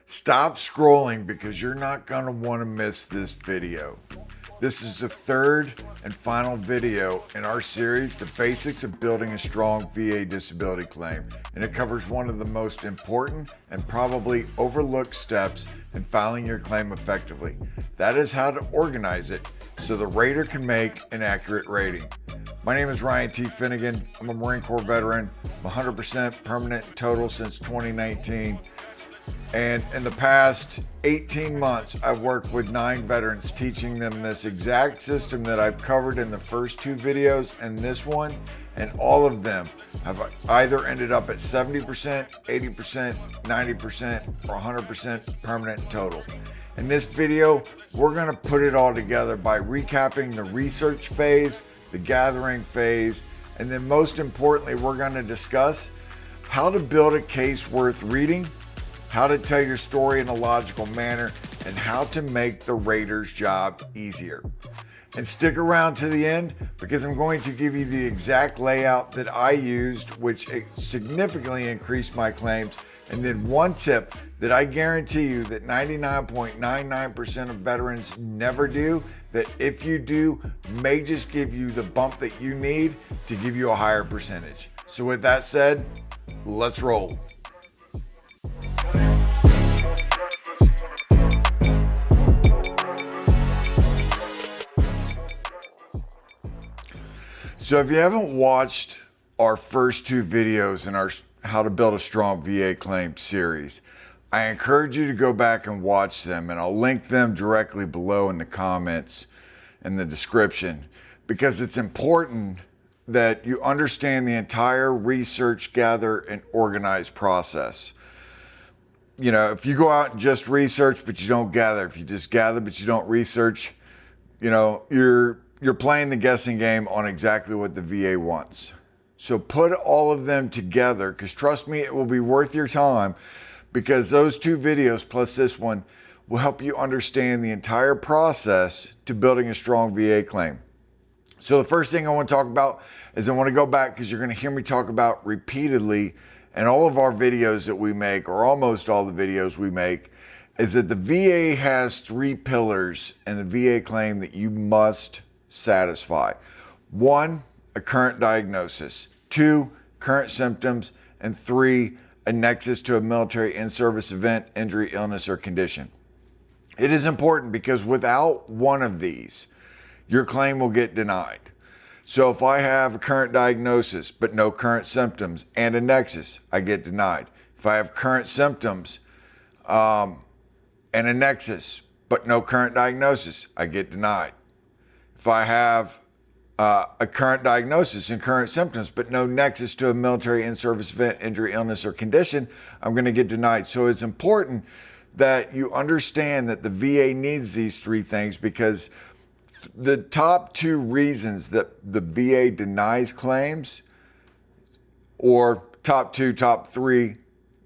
Stop scrolling because you're not going to want to miss this video. This is the third and final video in our series, The Basics of Building a Strong VA Disability Claim, and it covers one of the most important and probably overlooked steps in filing your claim effectively. That is how to organize it so the rater can make an accurate rating. My name is Ryan T. Finnegan. I'm a Marine Corps veteran. I'm 100% permanent total since 2019. And in the past 18 months, I've worked with 9 veterans, teaching them this exact system that I've covered in the first 2 videos and this one, and all of them have either ended up at 70%, 80%, 90%, or 100% permanent total. In this video, we're going to put it all together by recapping the research phase, the gathering phase, and then most importantly, we're going to discuss how to build a case worth reading, how to tell your story in a logical manner, and how to make the rater's job easier. And stick around to the end because I'm going to give you the exact layout that I used, which significantly increased my claims, and then one tip that I guarantee you that 99.99% of veterans never do, that if you do, may just give you the bump that you need to give you a higher percentage. So with that said, let's roll. So if you haven't watched our first 2 videos in our How to Build a Strong VA Claim series, I encourage you to go back and watch them, and I'll link them directly below in the comments and the description, because it's important that you understand the entire research, gather, and organize process. You know, if you go out and just research but you don't gather, if you just gather but you don't research, you know, you're playing the guessing game on exactly what the VA wants. So put all of them together, because trust me, it will be worth your time, because those 2 videos plus this one will help you understand the entire process to building a strong VA claim. So the first thing I want to talk about is I want to go back, because you're going to hear me talk about repeatedly in all of our videos that we make, or almost all the videos we make, is that the VA has 3 pillars in the VA claim that you must satisfy. 1, a current diagnosis. 2, current symptoms. And 3, a nexus to a military in-service event, injury, illness, or condition. It is important because without one of these, your claim will get denied. So if I have a current diagnosis but no current symptoms and a nexus, I get denied. If I have current symptoms and a nexus but no current diagnosis, I get denied. If I have a current diagnosis and current symptoms, but no nexus to a military in-service event, injury, illness, or condition, I'm going to get denied. So it's important that you understand that the VA needs these 3 things, because the top 2 reasons that the VA denies claims, or top 2, top 3,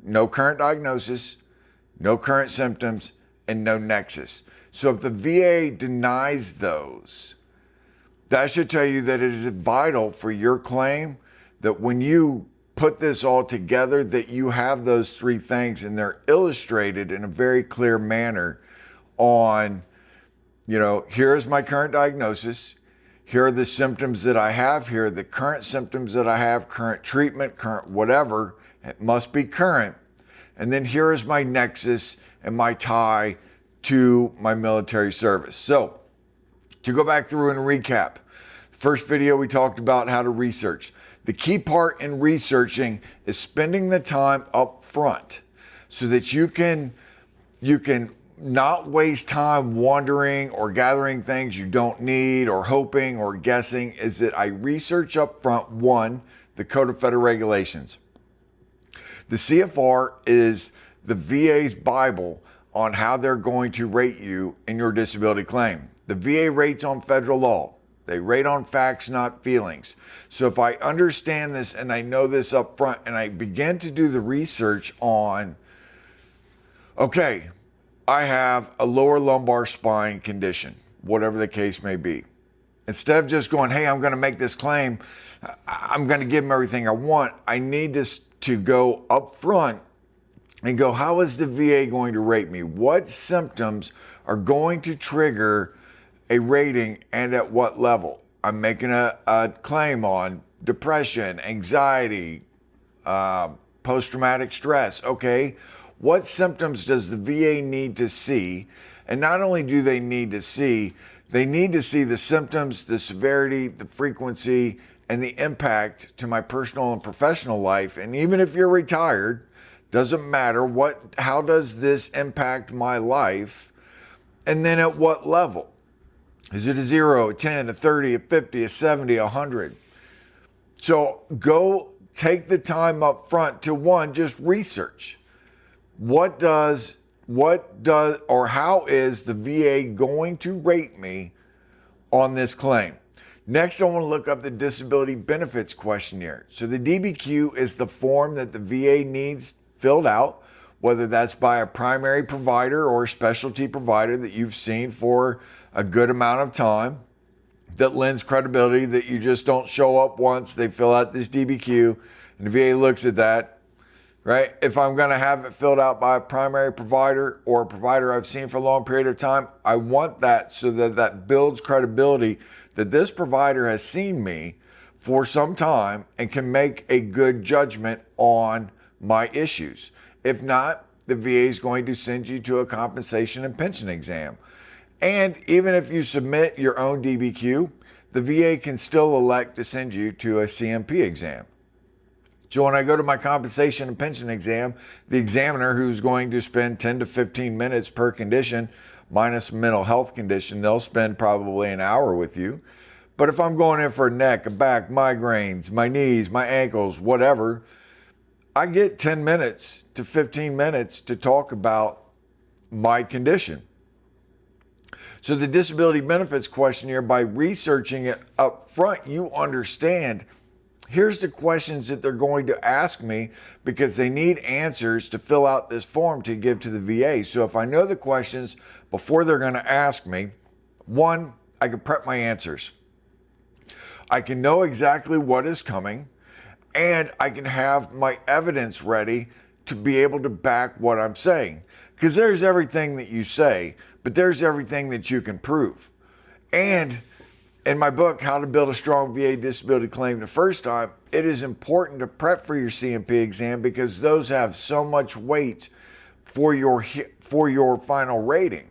no current diagnosis, no current symptoms, and no nexus. So if the VA denies those, that should tell you that it is vital for your claim that when you put this all together, that you have those 3 things and they're illustrated in a very clear manner on, you know, here's my current diagnosis, here are the symptoms that I have, here are the current symptoms that I have, current treatment, current whatever, it must be current. And then here is my nexus and my tie to my military service. So to go back through and recap, the first video we talked about how to research. The key part in researching is spending the time up front so that you can not waste time wondering or gathering things you don't need, or hoping or guessing. Is that I research up front. 1, the Code of Federal Regulations. The CFR is the VA's Bible on how they're going to rate you in your disability claim. The VA rates on federal law. They rate on facts, not feelings. So if I understand this and I know this up front, and I begin to do the research on, okay, I have a lower lumbar spine condition, whatever the case may be. Instead of just going, hey, I'm going to make this claim, I'm going to give them everything I want, I need to go up front and go, how is the VA going to rate me? What symptoms are going to trigger a rating and at what level? I'm making a claim on depression, anxiety, post-traumatic stress. Okay, what symptoms does the VA need to see? And not only do they need to see the symptoms, the severity, the frequency, and the impact to my personal and professional life. And even if you're retired, doesn't matter how does this impact my life? And then at what level? Is it a 0, a 10, a 30, a 50, a 70, a 100? So go take the time up front to just research. How is the VA going to rate me on this claim? Next, I want to look up the Disability Benefits Questionnaire. So the DBQ is the form that the VA needs filled out, whether that's by a primary provider or a specialty provider that you've seen for a good amount of time, that lends credibility, that you just don't show up once, they fill out this DBQ, and the VA looks at that, right? If I'm going to have it filled out by a primary provider or a provider I've seen for a long period of time, I want that so that builds credibility that this provider has seen me for some time and can make a good judgment on my issues. If not, the VA is going to send you to a compensation and pension exam. And even if you submit your own DBQ, the VA can still elect to send you to a CMP exam. So when I go to my compensation and pension exam, the examiner, who's going to spend 10 to 15 minutes per condition, minus mental health condition, they'll spend probably an hour with you. But if I'm going in for a neck, a back, migraines, my knees, my ankles, whatever, I get 10 minutes to 15 minutes to talk about my condition. So the Disability Benefits Questionnaire, by researching it up front, you understand, here's the questions that they're going to ask me because they need answers to fill out this form to give to the VA. So if I know the questions before they're going to ask me, one, I can prep my answers. I can know exactly what is coming, and I can have my evidence ready to be able to back what I'm saying. Because there's everything that you say, but there's everything that you can prove. And in my book, How to Build a Strong VA Disability Claim the First Time, it is important to prep for your CMP exam because those have so much weight for your final rating.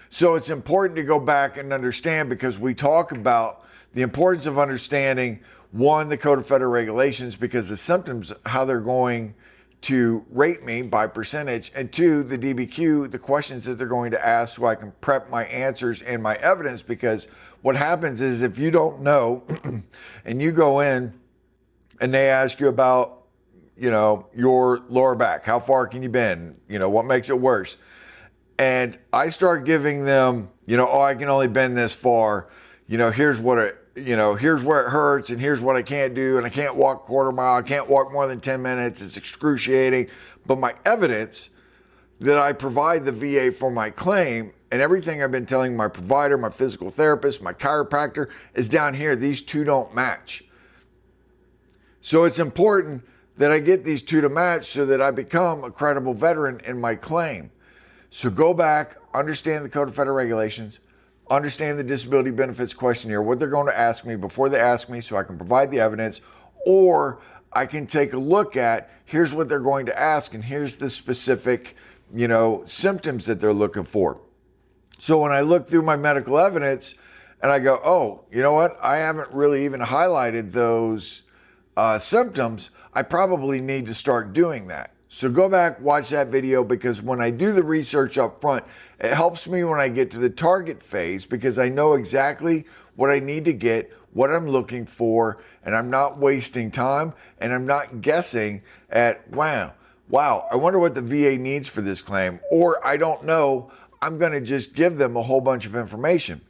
So it's important to go back and understand, because we talk about the importance of understanding, one, the Code of Federal Regulations, because the symptoms, how they're going to rate me by percentage, and two, the DBQ, the questions that they're going to ask so I can prep my answers and my evidence. Because what happens is, if you don't know and you go in and they ask you about, your lower back, how far can you bend, what makes it worse, and I start giving them, I can only bend this far, here's where it hurts, and here's what I can't do, and I can't walk a quarter mile, I can't walk more than 10 minutes, it's excruciating. But my evidence that I provide the VA for my claim, and everything I've been telling my provider, my physical therapist, my chiropractor, is down here. These two don't match. So it's important that I get these two to match so that I become a credible veteran in my claim. So go back, understand the Code of Federal Regulations, understand the Disability Benefits Questionnaire, what they're going to ask me before they ask me, so I can provide the evidence, or I can take a look at, here's what they're going to ask, and here's the specific, symptoms that they're looking for. So when I look through my medical evidence and I go, oh, you know what? I haven't really even highlighted those symptoms. I probably need to start doing that. So go back, watch that video, because when I do the research up front, it helps me when I get to the target phase, because I know exactly what I need to get, what I'm looking for, and I'm not wasting time, and I'm not guessing at, wow, I wonder what the VA needs for this claim, or I don't know, I'm going to just give them a whole bunch of information.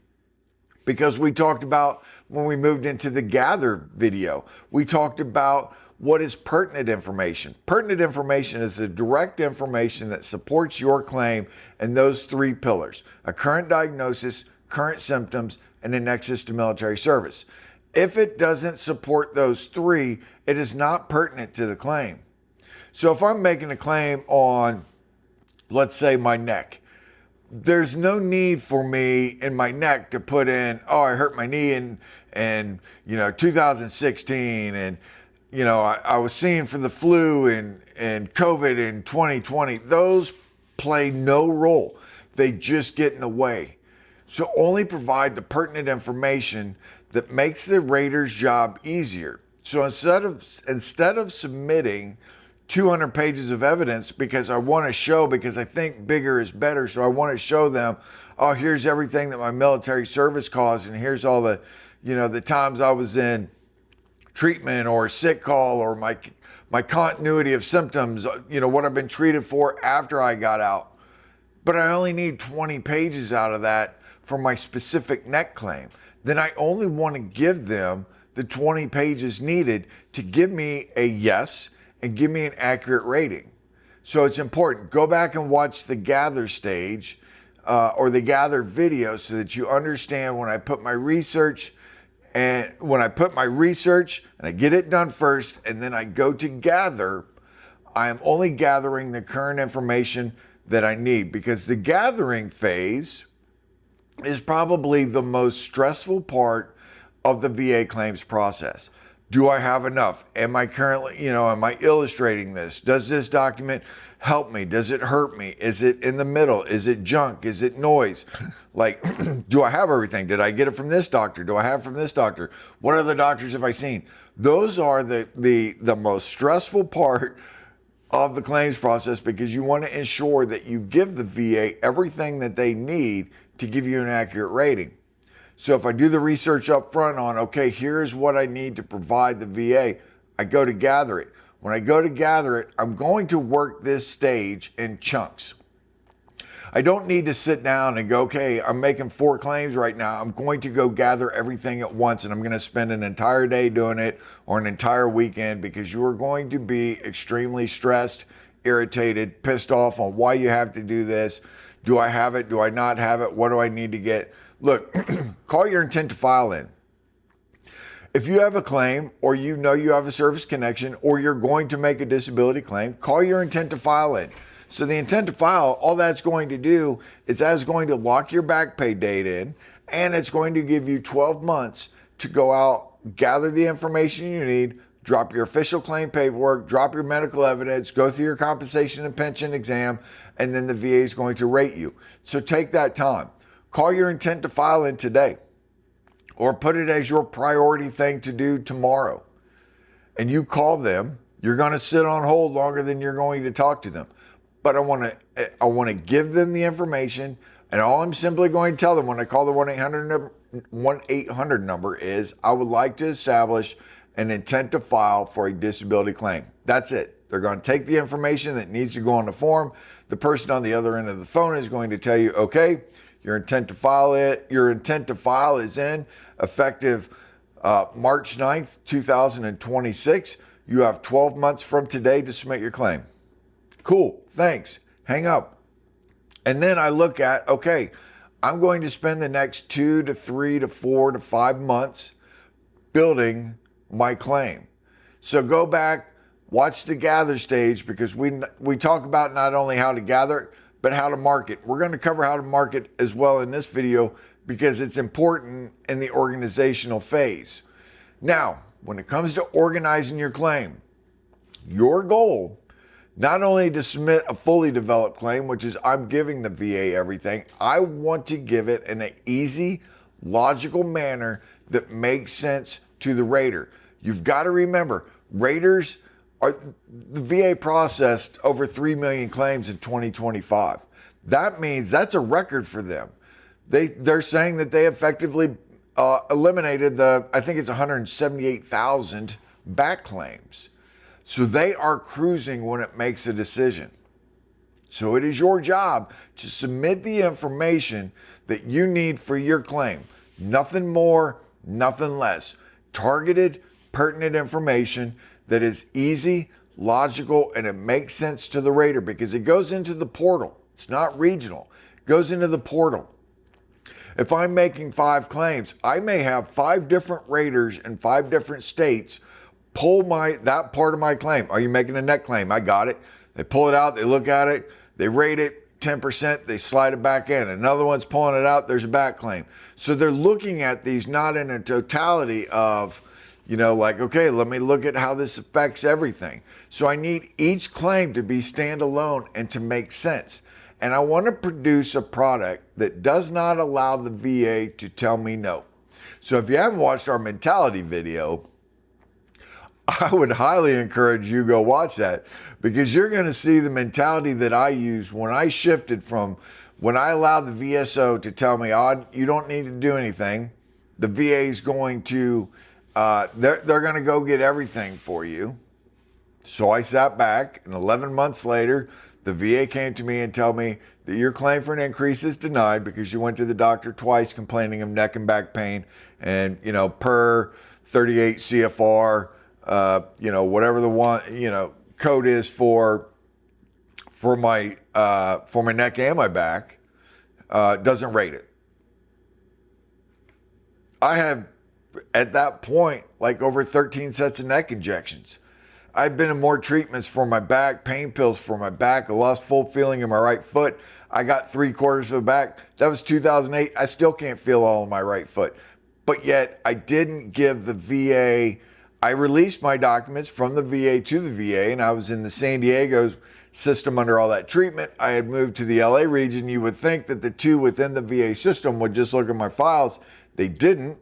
Because we talked about, when we moved into the gather video, we talked about what is pertinent information. Pertinent information is the direct information that supports your claim in those three pillars: a current diagnosis, current symptoms, and a nexus to military service. If it doesn't support those three, it is not pertinent to the claim. So if I'm making a claim on, let's say, my neck, there's no need for me in my neck to put in, oh, I hurt my knee in 2016, and I was seeing for the flu and COVID in 2020. Those play no role. They just get in the way. So only provide the pertinent information that makes the rater's job easier. So instead of submitting 200 pages of evidence because I want to show, because I think bigger is better, so I want to show them, oh, here's everything that my military service caused, and here's all the, the times I was in treatment or sick call, or my continuity of symptoms, what I've been treated for after I got out. But I only need 20 pages out of that for my specific neck claim. Then I only want to give them the 20 pages needed to give me a yes and give me an accurate rating. So it's important. Go back and watch the gather stage or the gather video so that you understand when I put my research and I get it done first and then I go to gather, I am only gathering the current information that I need, because the gathering phase is probably the most stressful part of the VA claims process. Do I have enough? Am I currently, am I illustrating this? Does this document help me? Does it hurt me? Is it in the middle? Is it junk? Is it noise? Like, do I have everything? Did I get it from this doctor? Do I have it from this doctor? What other doctors have I seen? Those are the most stressful part of the claims process, because you want to ensure that you give the VA everything that they need to give you an accurate rating. So if I do the research up front on, okay, here's what I need to provide the VA, I go to gather it. When I go to gather it, I'm going to work this stage in chunks. I don't need to sit down and go, okay, I'm making 4 claims right now. I'm going to go gather everything at once, and I'm going to spend an entire day doing it or an entire weekend, because you are going to be extremely stressed, irritated, pissed off on why you have to do this. Do I have it? Do I not have it? What do I need to get? Look, call your intent to file in. If you have a claim, or you have a service connection, or you're going to make a disability claim, call your intent to file in. So the intent to file, all that's going to do is that's going to lock your back pay date in, and it's going to give you 12 months to go out, gather the information you need, drop your official claim paperwork, drop your medical evidence, go through your compensation and pension exam, and then the VA is going to rate you. So take that time. Call your intent to file in today, or put it as your priority thing to do tomorrow. And you call them. You're going to sit on hold longer than you're going to talk to them. But I want to give them the information, and all I'm simply going to tell them when I call the 1-800 number is, I would like to establish an intent to file for a disability claim. That's it. They're going to take the information that needs to go on the form. The person on the other end of the phone is going to tell you, okay, your intent to file is in, effective March 9th, 2026. You have 12 months from today to submit your claim. Cool, thanks, hang up. And then I look at, okay, I'm going to spend the next 2 to 3 to 4 to 5 months building my claim. So go back, watch the gather stage, because we talk about not only how to gather, but how to market. We're going to cover how to market as well in this video, because it's important in the organizational phase. Now, when it comes to organizing your claim, your goal, not only to submit a fully developed claim, which is I'm giving the VA everything, I want to give it in an easy, logical manner that makes sense to the rater. You've got to remember, raters the VA processed over 3 million claims in 2025. That means that's a record for them. They're saying that they effectively eliminated I think it's 178,000 back claims. So they are cruising when it makes a decision. So it is your job to submit the information that you need for your claim. Nothing more, nothing less. Targeted, pertinent information that is easy, logical, and it makes sense to the rater, because it goes into the portal. It's not regional. It goes into the portal. If I'm making 5 claims, I may have 5 different raters in 5 different states pull that part of my claim. Are you making a neck claim? I got it. They pull it out, they look at it, they rate it 10%, they slide it back in. Another one's pulling it out, there's a back claim. So they're looking at these not in a totality of, like, okay, let me look at how this affects everything. So I need each claim to be standalone and to make sense. And I want to produce a product that does not allow the VA to tell me no. So if you haven't watched our mentality video, I would highly encourage you to go watch that, because you're going to see the mentality that I used when I shifted from when I allowed the VSO to tell me, oh, you don't need to do anything. The VA is going to, they're going to go get everything for you. So I sat back, and 11 months later, the VA came to me and told me that your claim for an increase is denied because you went to the doctor twice complaining of neck and back pain, and, per 38 CFR, whatever the one, code is for my neck and my back, doesn't rate it. I have, at that point, like over 13 sets of neck injections. I've been in more treatments for my back, pain pills for my back. I lost full feeling in my right foot. I got 3/4 of the back. That was 2008. I still can't feel all of my right foot. But yet I didn't give the VA, I released my documents from the VA to the VA, and I was in the San Diego system under all that treatment. I had moved to the LA region. You would think that the two within the VA system would just look at my files. They didn't.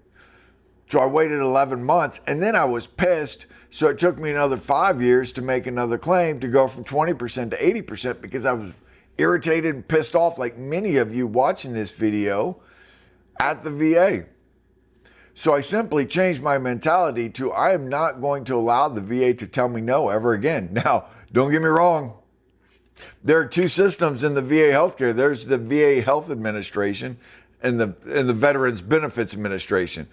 So I waited 11 months, and then I was pissed. So it took me another 5 years to make another claim to go from 20% to 80% because I was irritated and pissed off, like many of you watching this video, at the VA. So I simply changed my mentality to, I am not going to allow the VA to tell me no ever again. Now, don't get me wrong. There are two systems in the VA healthcare. There's the VA Health Administration and the Veterans Benefits Administration.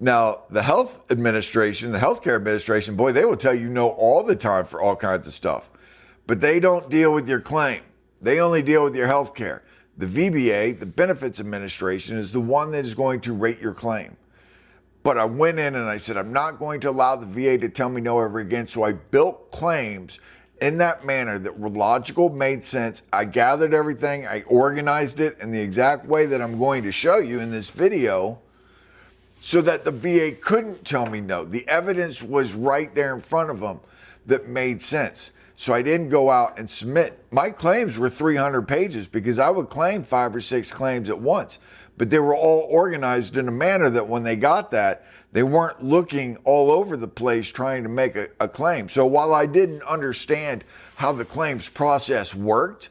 Now, the health administration, the healthcare administration, boy, they will tell you no all the time for all kinds of stuff. But they don't deal with your claim. They only deal with your healthcare. The VBA, the Benefits Administration, is the one that is going to rate your claim. But I went in and I said, I'm not going to allow the VA to tell me no ever again. So I built claims in that manner that were logical, made sense. I gathered everything. I organized it in the exact way that I'm going to show you in this video, so that the VA couldn't tell me no. The evidence was right there in front of them that made sense. So I didn't go out and submit. My claims were 300 pages because I would claim 5 or 6 claims at once. But they were all organized in a manner that when they got that, they weren't looking all over the place trying to make a claim. So while I didn't understand how the claims process worked,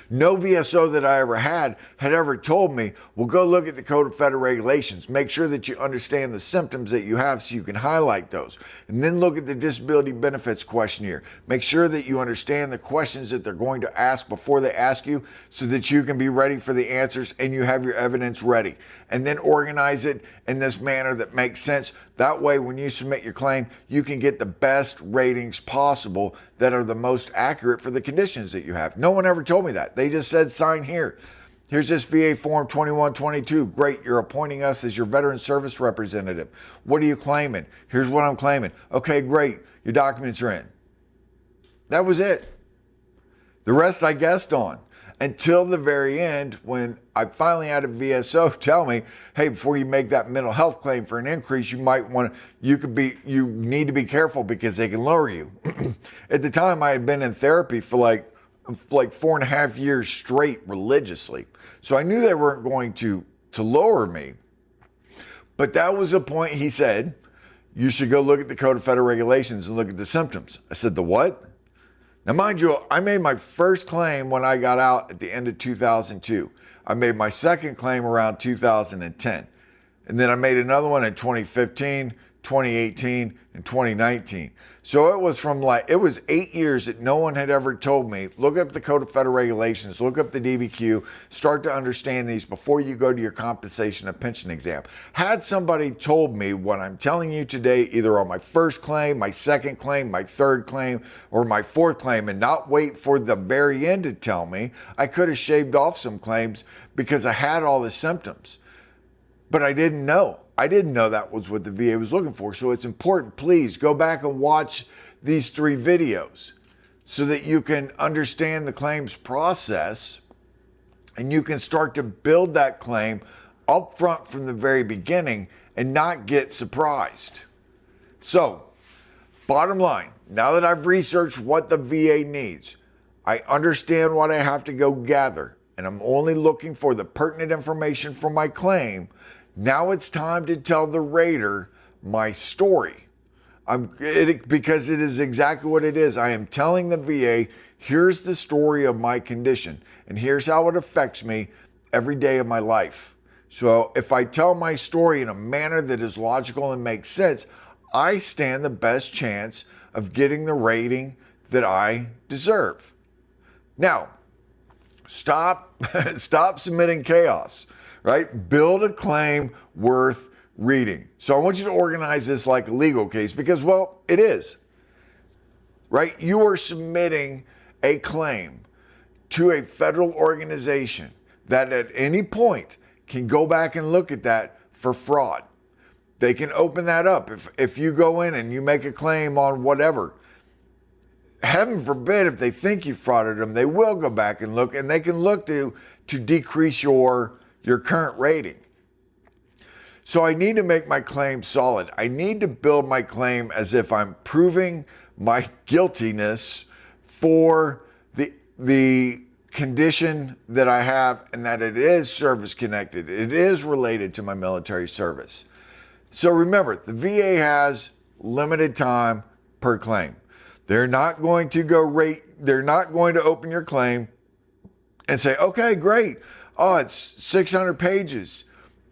no VSO that I ever had ever told me, well, go look at the Code of Federal Regulations. Make sure that you understand the symptoms that you have so you can highlight those. And then look at the Disability Benefits Questionnaire. Make sure that you understand the questions that they're going to ask before they ask you so that you can be ready for the answers and you have your evidence ready. And then organize it in this manner that makes sense. That way, when you submit your claim, you can get the best ratings possible that are the most accurate for the conditions that you have. No one ever told me that. They just said, sign here. Here's this VA Form 2122. Great, you're appointing us as your Veteran Service Representative. What are you claiming? Here's what I'm claiming. Okay, great. Your documents are in. That was it. The rest I guessed on. Until the very end, when I finally had a VSO tell me, hey, before you make that mental health claim for an increase, you need to be careful because they can lower you. At the time, I had been in therapy for like 4.5 years straight religiously. So I knew they weren't going to lower me. But that was the point. He said, you should go look at the Code of Federal Regulations and look at the symptoms. I said, the what? Now, mind you, I made my first claim when I got out at the end of 2002. I made my second claim around 2010. And then I made another one in 2015, 2018, and 2019. So it was 8 years that no one had ever told me, look up the Code of Federal Regulations, look up the DBQ, start to understand these before you go to your compensation and pension exam. Had somebody told me what I'm telling you today, either on my first claim, my second claim, my third claim, or my fourth claim, and not wait for the very end to tell me, I could have shaved off some claims because I had all the symptoms. But I didn't know. I didn't know that was what the VA was looking for. So it's important, please go back and watch these 3 videos so that you can understand the claims process and you can start to build that claim up front from the very beginning and not get surprised. So, bottom line, now that I've researched what the VA needs, I understand what I have to go gather, and I'm only looking for the pertinent information for my claim. Now it's time to tell the rater my story. Because it is exactly what it is. I am telling the VA, here's the story of my condition, and here's how it affects me every day of my life. So if I tell my story in a manner that is logical and makes sense, I stand the best chance of getting the rating that I deserve. Now, stop submitting chaos, right? Build a claim worth reading. So I want you to organize this like a legal case because, well, it is, right? You are submitting a claim to a federal organization that at any point can go back and look at that for fraud. They can open that up. If you go in and you make a claim on whatever, heaven forbid if they think you frauded them, they will go back and look, and they can look to decrease your current rating. So I need to make my claim solid. I need to build my claim as if I'm proving my guiltiness for the condition that I have and that it is service connected. It is related to my military service. So remember, the VA has limited time per claim. They're not going to they're not going to open your claim and say, okay, great. Oh, it's 600 pages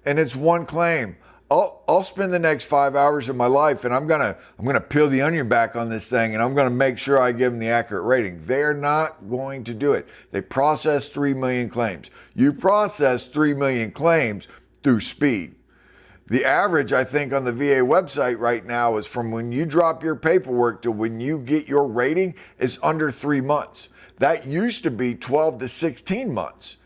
and it's one claim. I'll spend the next 5 hours of my life and I'm gonna peel the onion back on this thing and I'm gonna make sure I give them the accurate rating. They're not going to do it. They process 3 million claims. You process 3 million claims through speed. The average, I think, on the VA website right now is from when you drop your paperwork to when you get your rating is under 3 months. That used to be 12 to 16 months.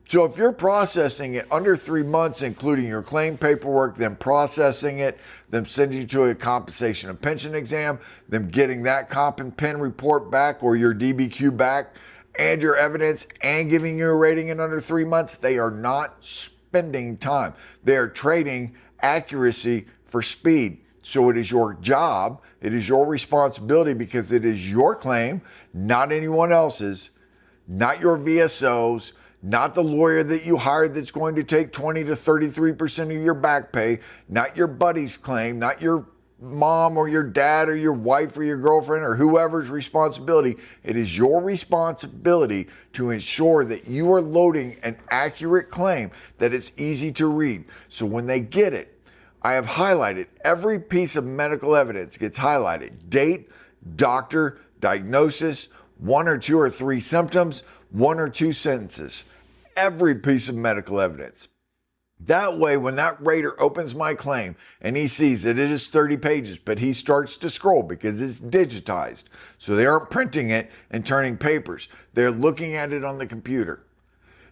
So if you're processing it under 3 months, including your claim paperwork, them processing it, them sending you to a compensation and pension exam, them getting that comp and pen report back or your DBQ back, and your evidence, and giving you a rating in under 3 months, they are not spending time. They are trading accuracy for speed. So it is your job, it is your responsibility because it is your claim, not anyone else's, not your VSO's, not the lawyer that you hired that's going to take 20 to 33% of your back pay, not your buddy's claim, not your mom or your dad or your wife or your girlfriend or whoever's responsibility. It is your responsibility to ensure that you are loading an accurate claim that is easy to read. So when they get it, I have highlighted every piece of medical evidence gets highlighted. Date, doctor, diagnosis, 1 or 2 or 3 symptoms, 1 or 2 sentences. Every piece of medical evidence. That way, when that rater opens my claim and he sees that it is 30 pages, but he starts to scroll because it's digitized. So they aren't printing it and turning papers. They're looking at it on the computer.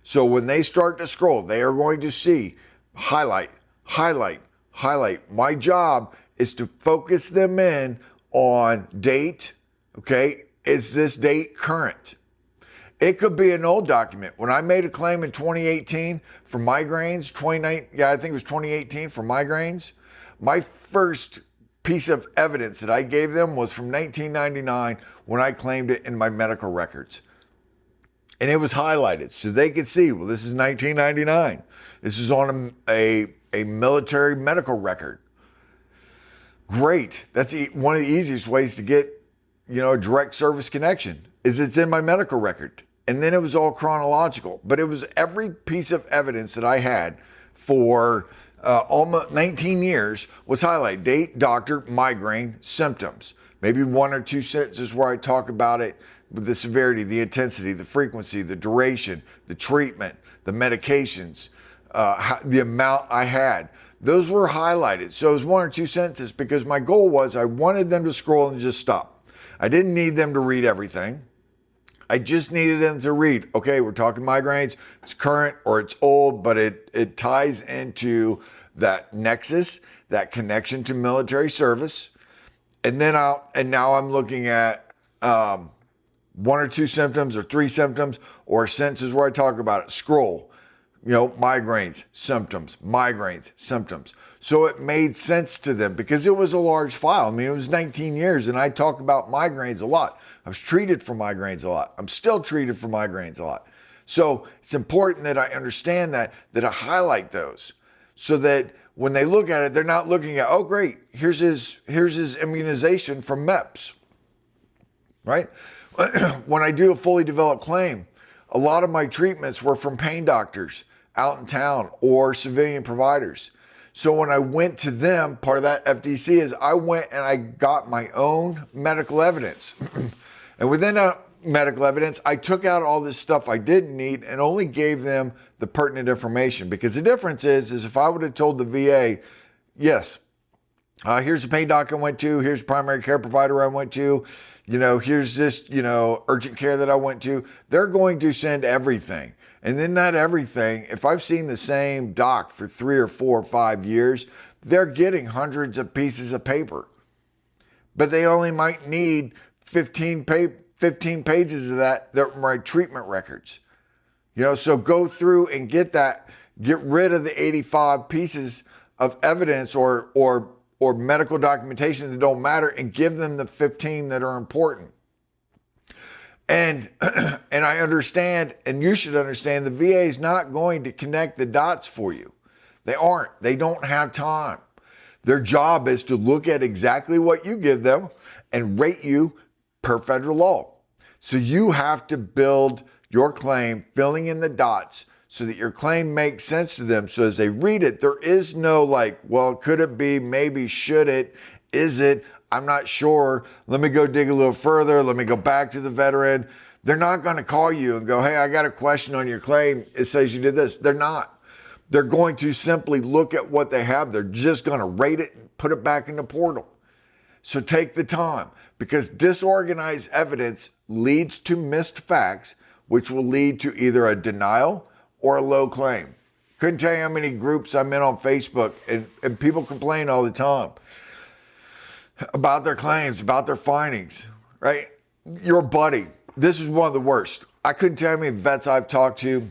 So when they start to scroll, they are going to see highlight, highlight, highlight. My job is to focus them in on date. Okay, is this date current? It could be an old document. When I made a claim in 2018 for migraines, 2018 for migraines, my first piece of evidence that I gave them was from 1999 when I claimed it in my medical records. And it was highlighted so they could see, well, this is 1999. This is on a military medical record. Great. That's one of the easiest ways to get, a direct service connection is it's in my medical record. And then it was all chronological, but it was every piece of evidence that I had for almost 19 years was highlighted. Date, doctor, migraine, symptoms. Maybe 1 or 2 sentences where I talk about it with the severity, the intensity, the frequency, the duration, the treatment, the medications, the amount I had. Those were highlighted. So it was 1 or 2 sentences because my goal was I wanted them to scroll and just stop. I didn't need them to read everything. I just needed them to read, okay, we're talking migraines, it's current or it's old, but it ties into that nexus, that connection to military service. And then now I'm looking at one or two symptoms or three symptoms, or sentences where I talk about it. Scroll, migraines, symptoms, migraines, symptoms. So it made sense to them because it was a large file. I mean, it was 19 years and I talk about migraines a lot. I was treated for migraines a lot. I'm still treated for migraines a lot. So it's important that I understand that I highlight those so that when they look at it, they're not looking at, oh, great, here's his immunization from MEPS, right? When I do a fully developed claim, a lot of my treatments were from pain doctors out in town or civilian providers. So when I went to them, part of that FDC is I went and I got my own medical evidence. And within that medical evidence, I took out all this stuff I didn't need and only gave them the pertinent information. Because the difference is if I would have told the VA, yes, here's the pain doc I went to, here's the primary care provider I went to, here's this, urgent care that I went to, they're going to send everything. And then not everything, if I've seen the same doc for 3 or 4 or 5 years, they're getting hundreds of pieces of paper. But they only might need 15 pages of that are my treatment records. So go through and get rid of the 85 pieces of evidence or medical documentation that don't matter and give them the 15 that are important. And I understand, and you should understand, the VA is not going to connect the dots for you. They aren't. They don't have time. Their job is to look at exactly what you give them and rate you per federal law. So you have to build your claim, filling in the dots so that your claim makes sense to them. So as they read it, there is no well, could it be, maybe, should it, is it? I'm not sure. Let me go dig a little further. Let me go back to the veteran. They're not going to call you and go, hey, I got a question on your claim. It says you did this. They're not. They're going to simply look at what they have. They're just going to rate it and put it back in the portal. So take the time, because disorganized evidence leads to missed facts, which will lead to either a denial or a low claim. Couldn't tell you how many groups I'm in on Facebook, and people complain all the time about their claims, about their findings, right? Your buddy, this is one of the worst. I couldn't tell you how many vets I've talked to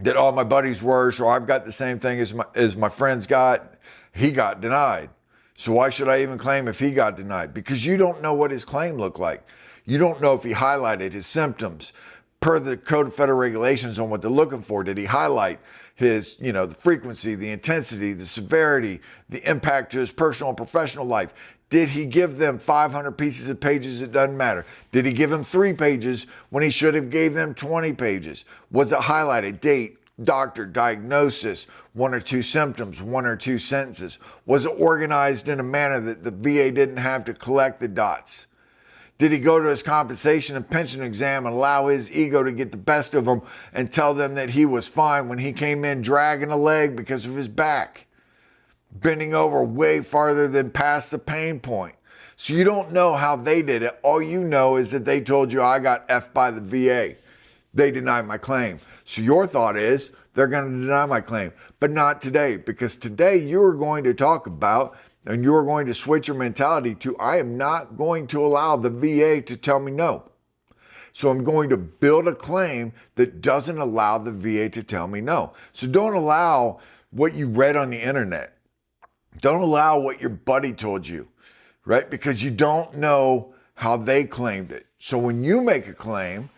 that all my buddies worse, or I've got the same thing as my friends got. He got denied. So why should I even claim if he got denied? Because you don't know what his claim looked like. You don't know if he highlighted his symptoms per the Code of Federal Regulations on what they're looking for. Did he highlight his, the frequency, the intensity, the severity, the impact to his personal and professional life? Did he give them 500 pieces of pages? It doesn't matter. Did he give them 3 pages when he should have gave them 20 pages? Was it highlighted? Date, doctor, diagnosis, 1 or 2 symptoms, 1 or 2 sentences? Was it organized in a manner that the VA didn't have to collect the dots? Did he go to his compensation and pension exam and allow his ego to get the best of him and tell them that he was fine when he came in dragging a leg because of his back, bending over way farther than past the pain point? So you don't know how they did it. All you know is that they told you, I got F'd by the VA. They denied my claim. So your thought is they're going to deny my claim, but not today, because today you're going to talk about, and you're going to switch your mentality to, I am not going to allow the VA to tell me no. So I'm going to build a claim that doesn't allow the VA to tell me no. So don't allow what you read on the internet. Don't allow what your buddy told you, right? Because you don't know how they claimed it. So when you make a claim,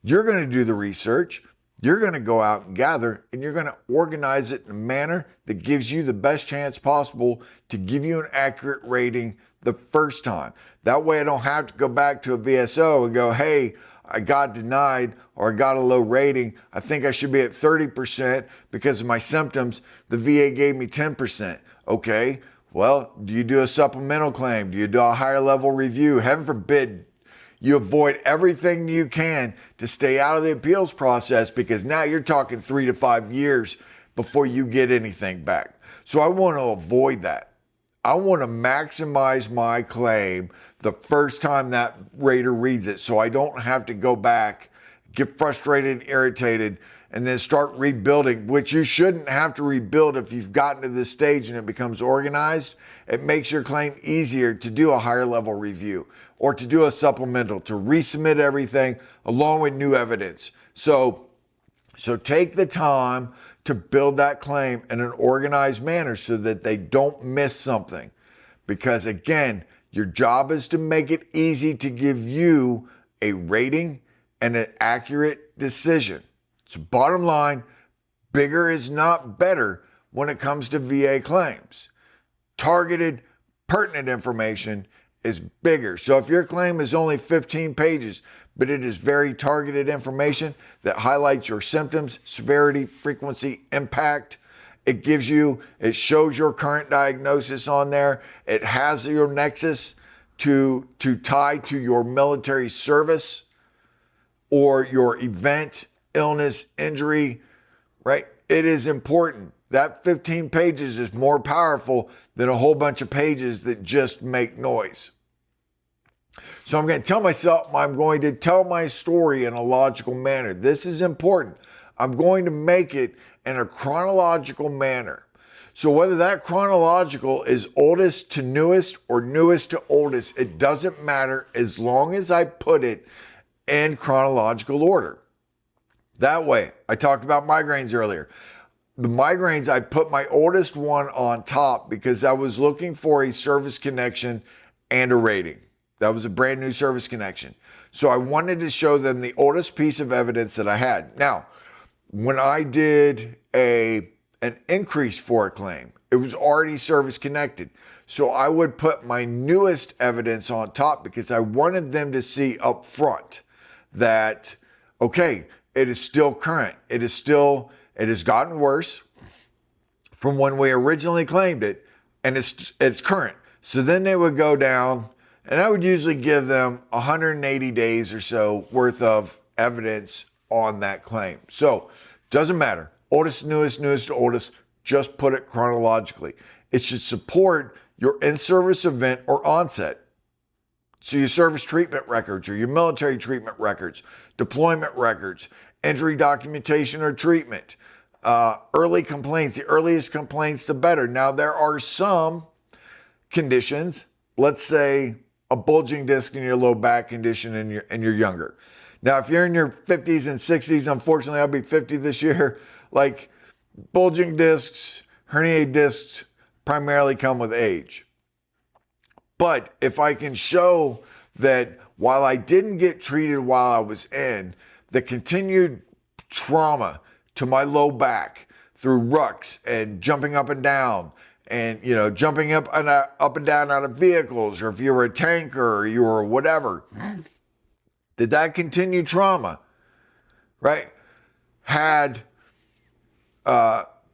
you're going to do the research, you're going to go out and gather, and you're going to organize it in a manner that gives you the best chance possible to give you an accurate rating the first time. That way I don't have to go back to a VSO and go, hey, I got denied or I got a low rating. I think I should be at 30% because of my symptoms. The VA gave me 10%. Okay, well, do you do a supplemental claim? Do you do a higher level review? Heaven forbid you avoid everything you can to stay out of the appeals process, because now you're talking 3 to 5 years before you get anything back. So I want to avoid that. I want to maximize my claim the first time that rater reads it, so I don't have to go back, get frustrated, irritated, and then start rebuilding, which you shouldn't have to rebuild if you've gotten to this stage and it becomes organized. It makes your claim easier to do a higher level review or to do a supplemental, to resubmit everything along with new evidence. So take the time to build that claim in an organized manner so that they don't miss something. Because again, your job is to make it easy to give you a rating and an accurate decision. So bottom line, bigger is not better when it comes to VA claims. Targeted, pertinent information is bigger. So if your claim is only 15 pages, but it is very targeted information that highlights your symptoms, severity, frequency, impact, it shows your current diagnosis on there. It has your nexus to tie to your military service or your event, illness, injury, right? It is important. That 15 pages is more powerful than a whole bunch of pages that just make noise. So I'm going to tell my story in a logical manner. This is important. I'm going to make it in a chronological manner. So whether that chronological is oldest to newest or newest to oldest, it doesn't matter as long as I put it in chronological order. That way, I talked about migraines earlier. The migraines, I put my oldest one on top because I was looking for a service connection and a rating. That was a brand new service connection. So I wanted to show them the oldest piece of evidence that I had. Now, when I did an increase for a claim, it was already service connected. So I would put my newest evidence on top because I wanted them to see up front that, okay, it is still current. It has gotten worse from when we originally claimed it, and it's current. So then they would go down, and I would usually give them 180 days or so worth of evidence on that claim. So doesn't matter. Oldest, newest, newest to oldest, just put it chronologically. It should support your in-service event or onset. So your service treatment records or your military treatment records, deployment records, injury documentation or treatment, early complaints. The earliest complaints, the better. Now, there are some conditions, let's say a bulging disc in your low back condition and you're younger. Now, if you're in your 50s and 60s, unfortunately, I'll be 50 this year, like bulging discs, herniated discs primarily come with age. But if I can show that while I didn't get treated while I was in, the continued trauma to my low back through rucks and jumping up and down and, jumping up and down out of vehicles, or if you were a tanker or you were whatever, that continued trauma, right, had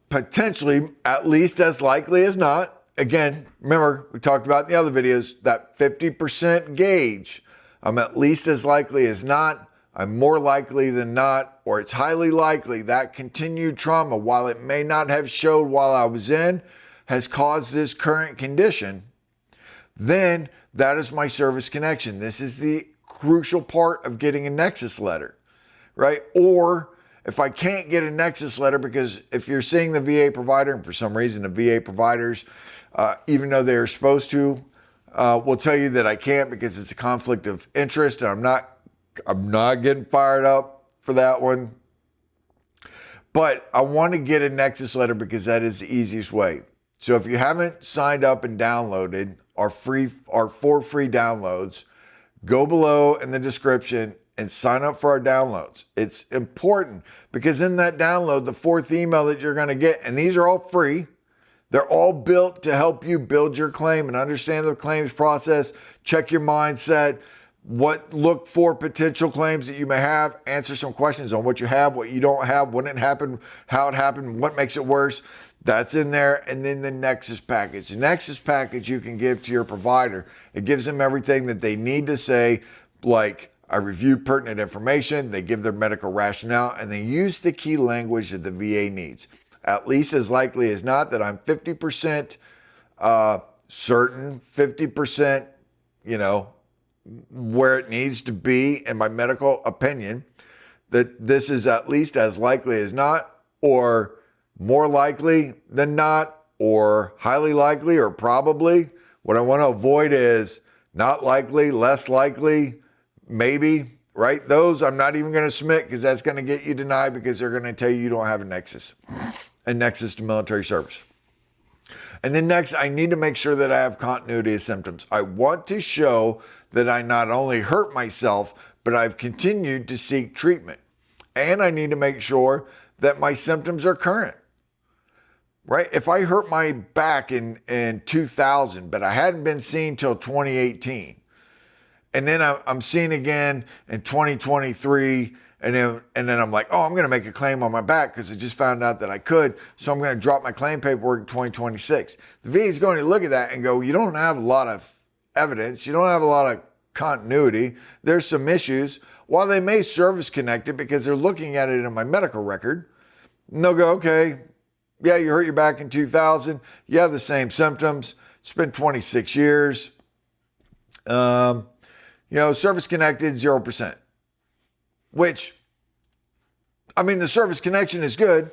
potentially, at least as likely as not, again, remember, we talked about in the other videos, that 50% gauge, I'm at least as likely as not, I'm more likely than not, or it's highly likely that continued trauma, while it may not have showed while I was in, has caused this current condition, then that is my service connection. This is the crucial part of getting a nexus letter, right? Or if I can't get a nexus letter, because if you're seeing the VA provider, and for some reason the VA providers, even though they're supposed to, will tell you that I can't because it's a conflict of interest, and I'm not getting fired up for that one. But I want to get a nexus letter because that is the easiest way. So if you haven't signed up and downloaded our 4 free downloads, go below in the description and sign up for our downloads. It's important because in that download, the 4th email that you're going to get, and these are all free, they're all built to help you build your claim and understand the claims process, check your mindset, look for potential claims that you may have, answer some questions on what you have, what you don't have, when it happened, how it happened, what makes it worse. That's in there. And then the Nexus package. The Nexus package you can give to your provider. It gives them everything that they need to say, like, I reviewed pertinent information, they give their medical rationale, and they use the key language that the VA needs. At least as likely as not that I'm 50% certain, 50%, where it needs to be in my medical opinion, that this is at least as likely as not, or more likely than not, or highly likely, or probably. What I want to avoid is not likely, less likely, maybe, right? Those I'm not even going to submit because that's going to get you denied because they're going to tell you don't have a nexus to military service. And then next, I need to make sure that I have continuity of symptoms. I want to show that I not only hurt myself, but I've continued to seek treatment. And I need to make sure that my symptoms are current, right? If I hurt my back in 2000, but I hadn't been seen till 2018, and then I'm seen again in 2023, and then I'm like, oh, I'm going to make a claim on my back because I just found out that I could, so I'm going to drop my claim paperwork in 2026. The VA is going to look at that and go, you don't have a lot of evidence. You don't have a lot of continuity. There's some issues. While they may service connect it because they're looking at it in my medical record, and they'll go, okay, yeah, you hurt your back in 2000. You have the same symptoms. It's been 26 years. Service connected 0%. Which, I mean, the service connection is good,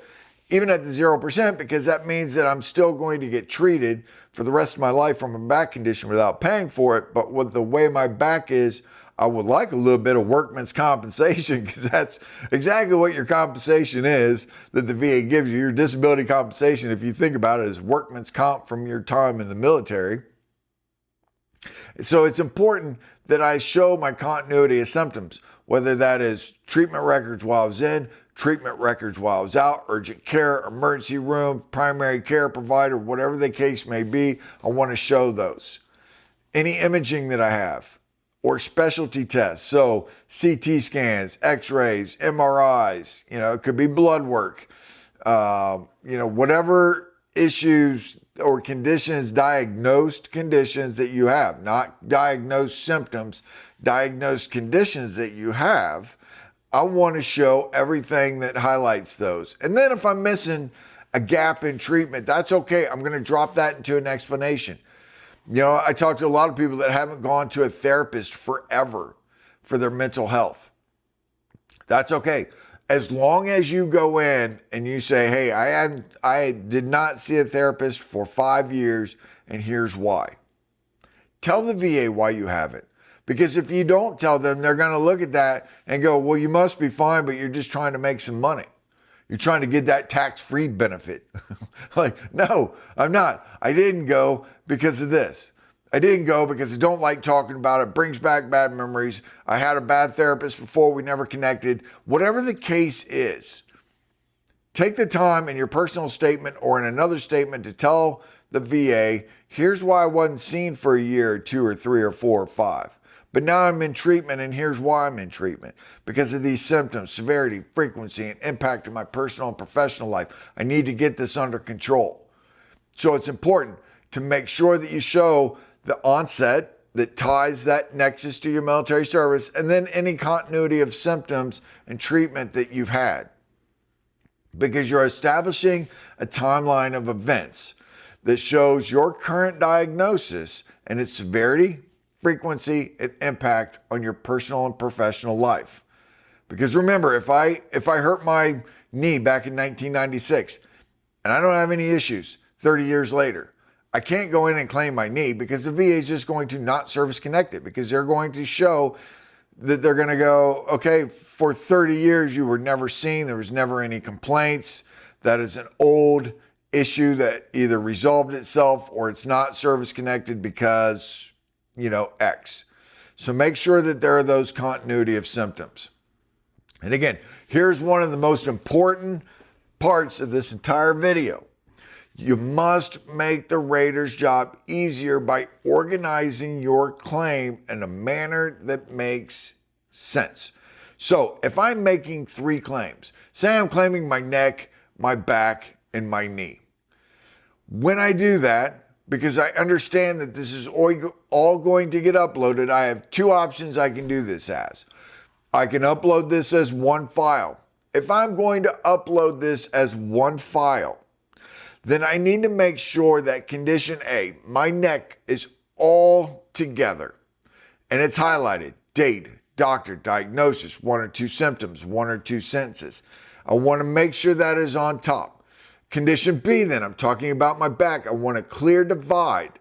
even at the 0%, because that means that I'm still going to get treated for the rest of my life from a back condition without paying for it. But with the way my back is, I would like a little bit of workman's compensation, because that's exactly what your compensation is that the VA gives you. Your disability compensation, if you think about it, is workman's comp from your time in the military. So it's important that I show my continuity of symptoms, whether that is treatment records while I was in, treatment records while I was out, urgent care, emergency room, primary care provider, whatever the case may be. I want to show those. Any imaging that I have or specialty tests. So CT scans, x-rays, MRIs, it could be blood work, whatever issues or conditions, diagnosed conditions that you have, not diagnosed symptoms, diagnosed conditions that you have. I want to show everything that highlights those. And then if I'm missing a gap in treatment, that's okay. I'm going to drop that into an explanation. I talk to a lot of people that haven't gone to a therapist forever for their mental health. That's okay. As long as you go in and you say, hey, I did not see a therapist for 5 years, and here's why. Tell the VA why you haven't. Because if you don't tell them, they're going to look at that and go, well, you must be fine, but you're just trying to make some money. You're trying to get that tax-free benefit. Like, no, I'm not. I didn't go because of this. I didn't go because I don't like talking about it. It brings back bad memories. I had a bad therapist before. We never connected. Whatever the case is, take the time in your personal statement or in another statement to tell the VA, here's why I wasn't seen for a year or 2 or 3 or 4 or 5. But now I'm in treatment, and here's why I'm in treatment. Because of these symptoms, severity, frequency, and impact in my personal and professional life. I need to get this under control. So it's important to make sure that you show the onset that ties that nexus to your military service, and then any continuity of symptoms and treatment that you've had. Because you're establishing a timeline of events that shows your current diagnosis and its severity, frequency, and impact on your personal and professional life. Because remember, if I hurt my knee back in 1996 and I don't have any issues 30 years later, I can't go in and claim my knee because the VA is just going to not service connect it, because they're going to show that they're going to go, okay, for 30 years you were never seen, there was never any complaints. That is an old issue that either resolved itself or it's not service connected because X. So make sure that there are those continuity of symptoms. And again, here's one of the most important parts of this entire video. You must make the rater's job easier by organizing your claim in a manner that makes sense. So if I'm making 3 claims, say I'm claiming my neck, my back, and my knee. When I do that, because I understand that this is all going to get uploaded, I have 2 options I can do this as. I can upload this as one file. If I'm going to upload this as one file, then I need to make sure that condition A, my neck, is all together and it's highlighted, date, doctor, diagnosis, 1 or 2 symptoms, 1 or 2 sentences. I want to make sure that is on top. Condition B, then, I'm talking about my back. I want a clear divide.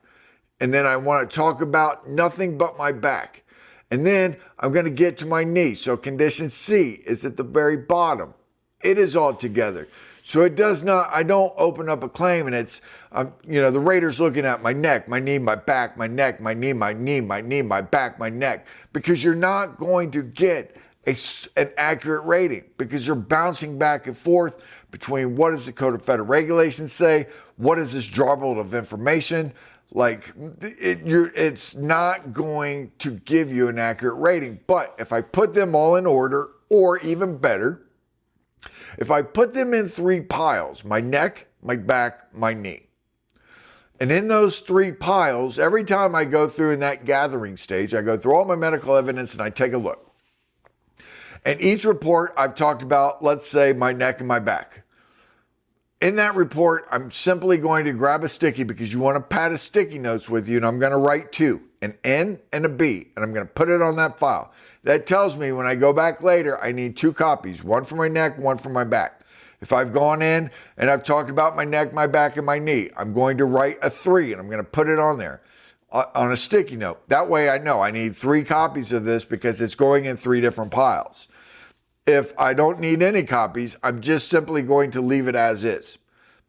And then I want to talk about nothing but my back. And then I'm going to get to my knee. So condition C is at the very bottom. It is all together. So it does not, I don't open up a claim and it's, the rater's looking at my neck, my knee, my back, my neck, my knee, my knee, my knee, my back, my neck, because you're not going to get an accurate rating because you're bouncing back and forth between what does the Code of Federal Regulations say, what is this jumble of information. It's not going to give you an accurate rating. But if I put them all in order, or even better, if I put them in 3 piles, my neck, my back, my knee, and in those 3 piles, every time I go through in that gathering stage, I go through all my medical evidence and I take a look. And each report I've talked about, let's say my neck and my back. In that report, I'm simply going to grab a sticky because you want to pad a sticky notes with you, and I'm going to write 2, an N and a B, and I'm going to put it on that file. That tells me when I go back later, I need 2 copies, 1 for my neck, 1 for my back. If I've gone in and I've talked about my neck, my back, and my knee, I'm going to write a 3, and I'm going to put it on there on a sticky note. That way I know I need 3 copies of this because it's going in 3 different piles. If I don't need any copies, I'm just simply going to leave it as is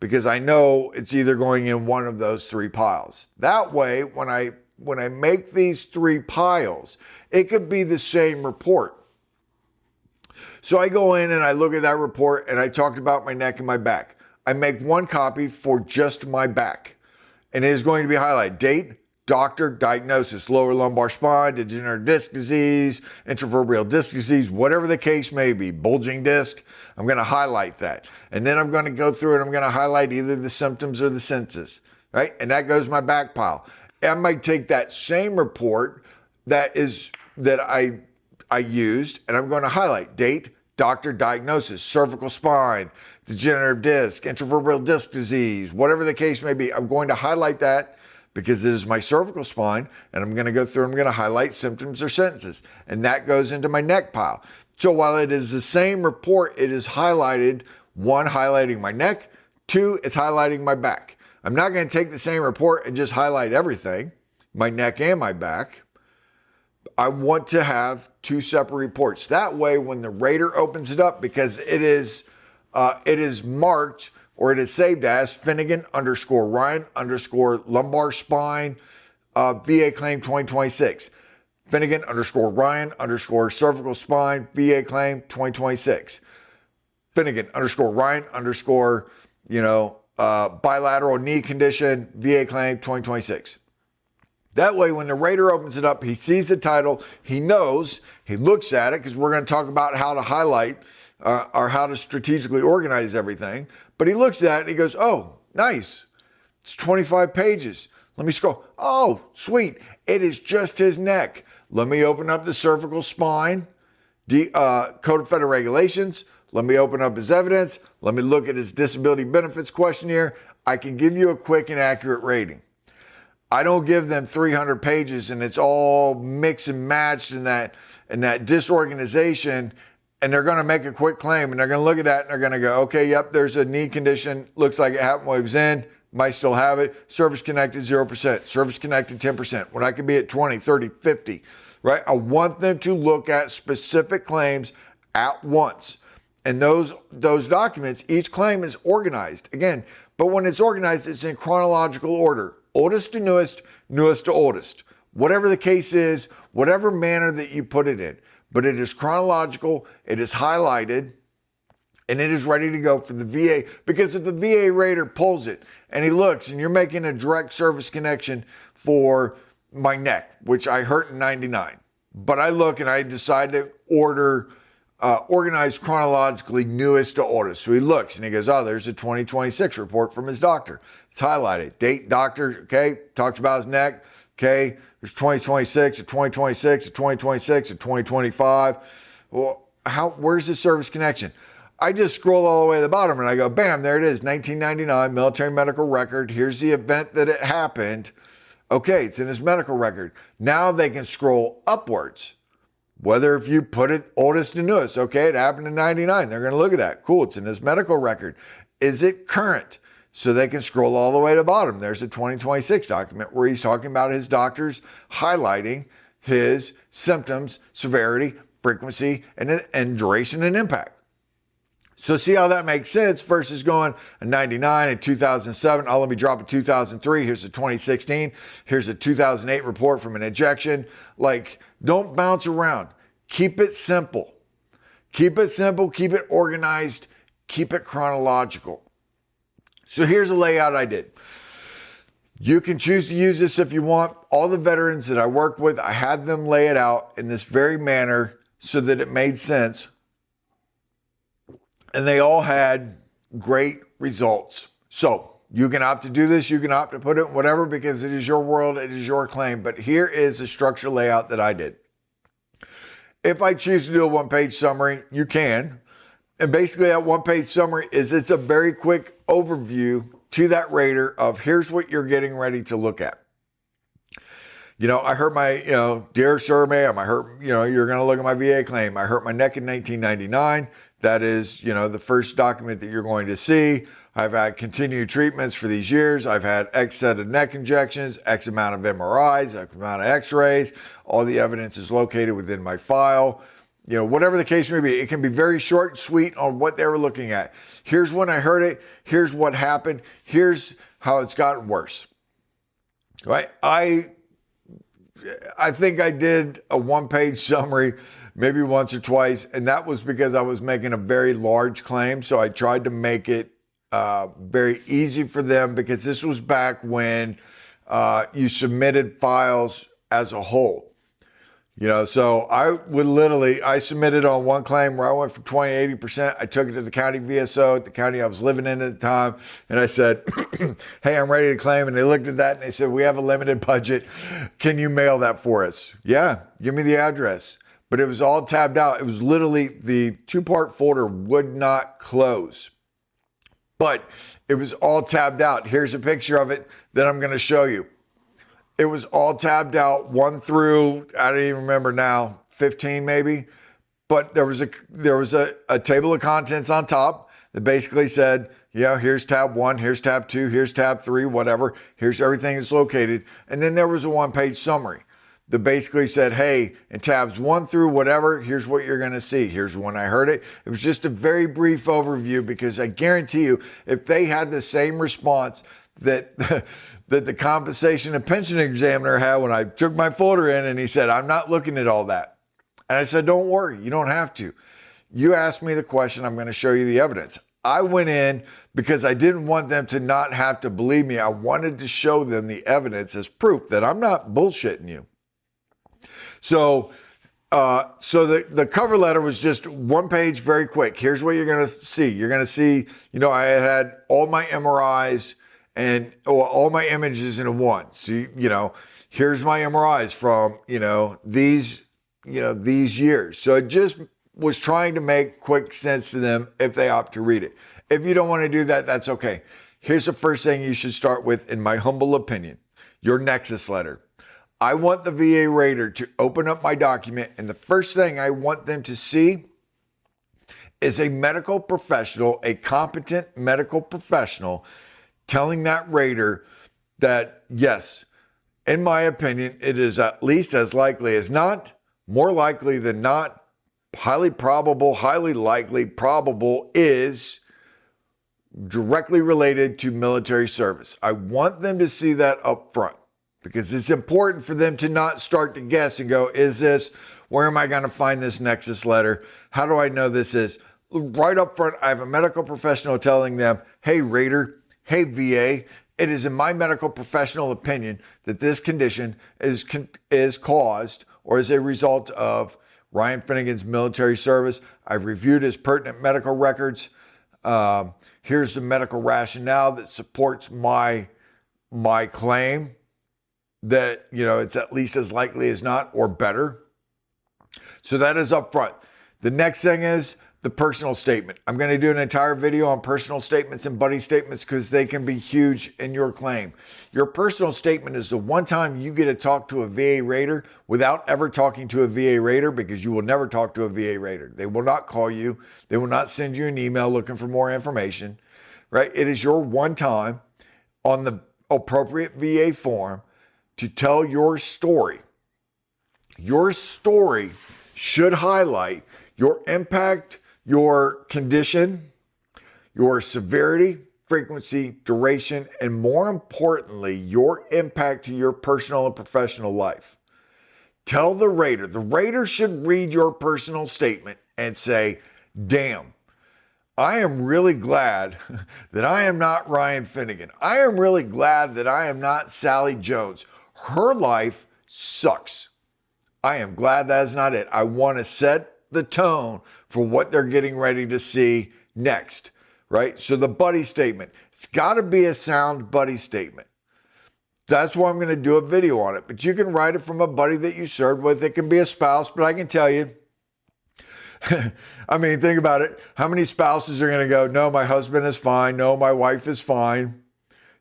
because I know it's either going in one of those 3 piles. That way, when I make these 3 piles, it could be the same report. So I go in and I look at that report and I talked about my neck and my back. I make 1 copy for just my back. And it is going to be highlighted. Date, doctor, diagnosis, lower lumbar spine, degenerative disc disease, intravertebral disc disease, whatever the case may be, bulging disc, I'm going to highlight that. And then I'm going to go through and I'm going to highlight either the symptoms or the sentences, right? And that goes my back pile. I might take that same report that I used and I'm going to highlight date, doctor, diagnosis, cervical spine, degenerative disc, intravertebral disc disease, whatever the case may be. I'm going to highlight that because it is my cervical spine, and I'm going to go through and I'm going to highlight symptoms or sentences, and that goes into my neck pile. So while it is the same report, it is highlighted, 1, highlighting my neck, 2, it's highlighting my back. I'm not going to take the same report and just highlight everything, my neck and my back. I want to have 2 separate reports. That way, when the rater opens it up, because it is marked or it is saved as Finnegan _ Ryan _ lumbar spine VA claim 2026. Finnegan _ Ryan _ cervical spine VA claim 2026. Finnegan _ Ryan _ bilateral knee condition VA claim 2026. That way, when the rater opens it up, he sees the title, he knows, he looks at it, because we're going to talk about how to highlight or how to strategically organize everything. But he looks at it and he goes, oh, nice. It's 25 pages. Let me scroll. Oh, sweet. It is just his neck. Let me open up the cervical spine, Code of Federal Regulations. Let me open up his evidence. Let me look at his Disability Benefits Questionnaire. I can give you a quick and accurate rating. I don't give them 300 pages and it's all mixed and matched in that disorganization, and they're going to make a quick claim and they're going to look at that and they're going to go, okay, yep, there's a knee condition. Looks like it happened while he was in. Might still have it. Service connected 0%. Service connected 10%. When I could be at 20, 30, 50, right? I want them to look at specific claims at once. And those documents, each claim is organized. Again, but when it's organized, it's in chronological order. Oldest to newest, newest to oldest. Whatever the case is, whatever manner that you put it in. But it is chronological, it is highlighted, and it is ready to go for the VA. Because if the VA rater pulls it and he looks and you're making a direct service connection for my neck, which I hurt in 99, but I look and I decide to organize chronologically newest to oldest. So he looks and he goes, oh, there's a 2026 report from his doctor. It's highlighted. Date, doctor, okay, talks about his neck, okay, there's 2026, a 2026, a 2026, a 2025. Well, where's the service connection? I just scroll all the way to the bottom and I go, bam, there it is, 1999, military medical record. Here's the event that it happened. Okay, it's in his medical record. Now they can scroll upwards. Whether if you put it oldest to newest, okay, it happened in 99. They're going to look at that. Cool, it's in his medical record. Is it current? So they can scroll all the way to the bottom. There's a 2026 document where he's talking about his doctors highlighting his symptoms, severity, frequency, and duration and impact. So see how that makes sense versus going a 99 and 2007. Oh, let me drop a 2003. Here's a 2016. Here's a 2008 report from an injection. Like, don't bounce around. Keep it simple. Keep it simple. Keep it organized. Keep it chronological. So here's a layout I did. You can choose to use this if you want. All the veterans that I worked with, I had them lay it out in this very manner so that it made sense. And they all had great results. So you can opt to do this. You can opt to put it in whatever, because it is your world. It is your claim. But here is the structure layout that I did. If I choose to do a one-page summary, you can. And basically that one-page summary it's a very quick overview to that rater of here's what you're getting ready to look at. I hurt my, dear sir, ma'am, I hurt, you're going to look at my VA claim. I hurt my neck in 1999. That is, the first document that you're going to see. I've had continued treatments for these years. I've had X set of neck injections, X amount of MRIs, X amount of x-rays. All the evidence is located within my file. Whatever the case may be, it can be very short and sweet on what they were looking at. Here's when I heard it. Here's what happened. Here's how it's gotten worse. Right? I think I did a one-page summary maybe once or twice, and that was because I was making a very large claim. So I tried to make it very easy for them, because this was back when you submitted files as a whole. So I submitted on one claim where I went from 20 to 80%. I took it to the county VSO, the county I was living in at the time. And I said, hey, I'm ready to claim. And they looked at that and they said, we have a limited budget. Can you mail that for us? Yeah, give me the address. But it was all tabbed out. It was literally the two-part folder would not close. But it was all tabbed out. Here's a picture of it that I'm going to show you. It was all tabbed out, 1 through, I don't even remember now, 15 maybe. But there was a table of contents on top that basically said, here's tab 1, here's tab 2, here's tab 3, whatever. Here's everything that's located. And then there was a one-page summary that basically said, hey, in tabs 1 through whatever, here's what you're going to see. Here's when I heard it. It was just a very brief overview, because I guarantee you, if they had the same response that the compensation and pension examiner had when I took my folder in, and he said, I'm not looking at all that. And I said, don't worry, you don't have to. You asked me the question, I'm going to show you the evidence. I went in because I didn't want them to not have to believe me. I wanted to show them the evidence as proof that I'm not bullshitting you. So the cover letter was just one page, very quick. Here's what you're going to see. You're going to see, I had all my MRIs and all my images in one. So, here's my MRIs from, these years. So it just was trying to make quick sense to them if they opt to read it. If you don't want to do that, that's okay. Here's the first thing you should start with, in my humble opinion, your Nexus letter. I want the VA rater to open up my document, and the first thing I want them to see is a medical professional, a competent medical professional, telling that rater that, yes, in my opinion, it is at least as likely as not, more likely than not, highly probable, highly likely, probable is directly related to military service. I want them to see that up front, because it's important for them to not start to guess and go, where am I going to find this Nexus letter? How do I know this is? Right up front, I have a medical professional telling them, hey, rater, hey, VA, it is in my medical professional opinion that this condition is caused or is a result of Ryan Finnegan's military service. I've reviewed his pertinent medical records. Here's the medical rationale that supports my claim that, it's at least as likely as not or better. So that is up front. The next thing is the personal statement. I'm going to do an entire video on personal statements and buddy statements because they can be huge in your claim. Your personal statement is the one time you get to talk to a VA rater without ever talking to a VA rater, because you will never talk to a VA rater. They will not call you. They will not send you an email looking for more information, right? It is your one time on the appropriate VA form to tell your story. Your story should highlight your impact, your condition, your severity, frequency, duration, and more importantly, your impact to your personal and professional life. Tell the rater should read your personal statement and say, damn, I am really glad that I am not Ryan Finnegan. I am really glad that I am not Sally Jones. Her life sucks. I am glad that's not it. I want to set the tone for what they're getting ready to see next, right? So the buddy statement, it's got to be a sound buddy statement. That's why I'm going to do a video on it, but you can write it from a buddy that you served with. It can be a spouse, but I can tell you, I mean, think about it. How many spouses are going to go, no, my husband is fine. No, my wife is fine.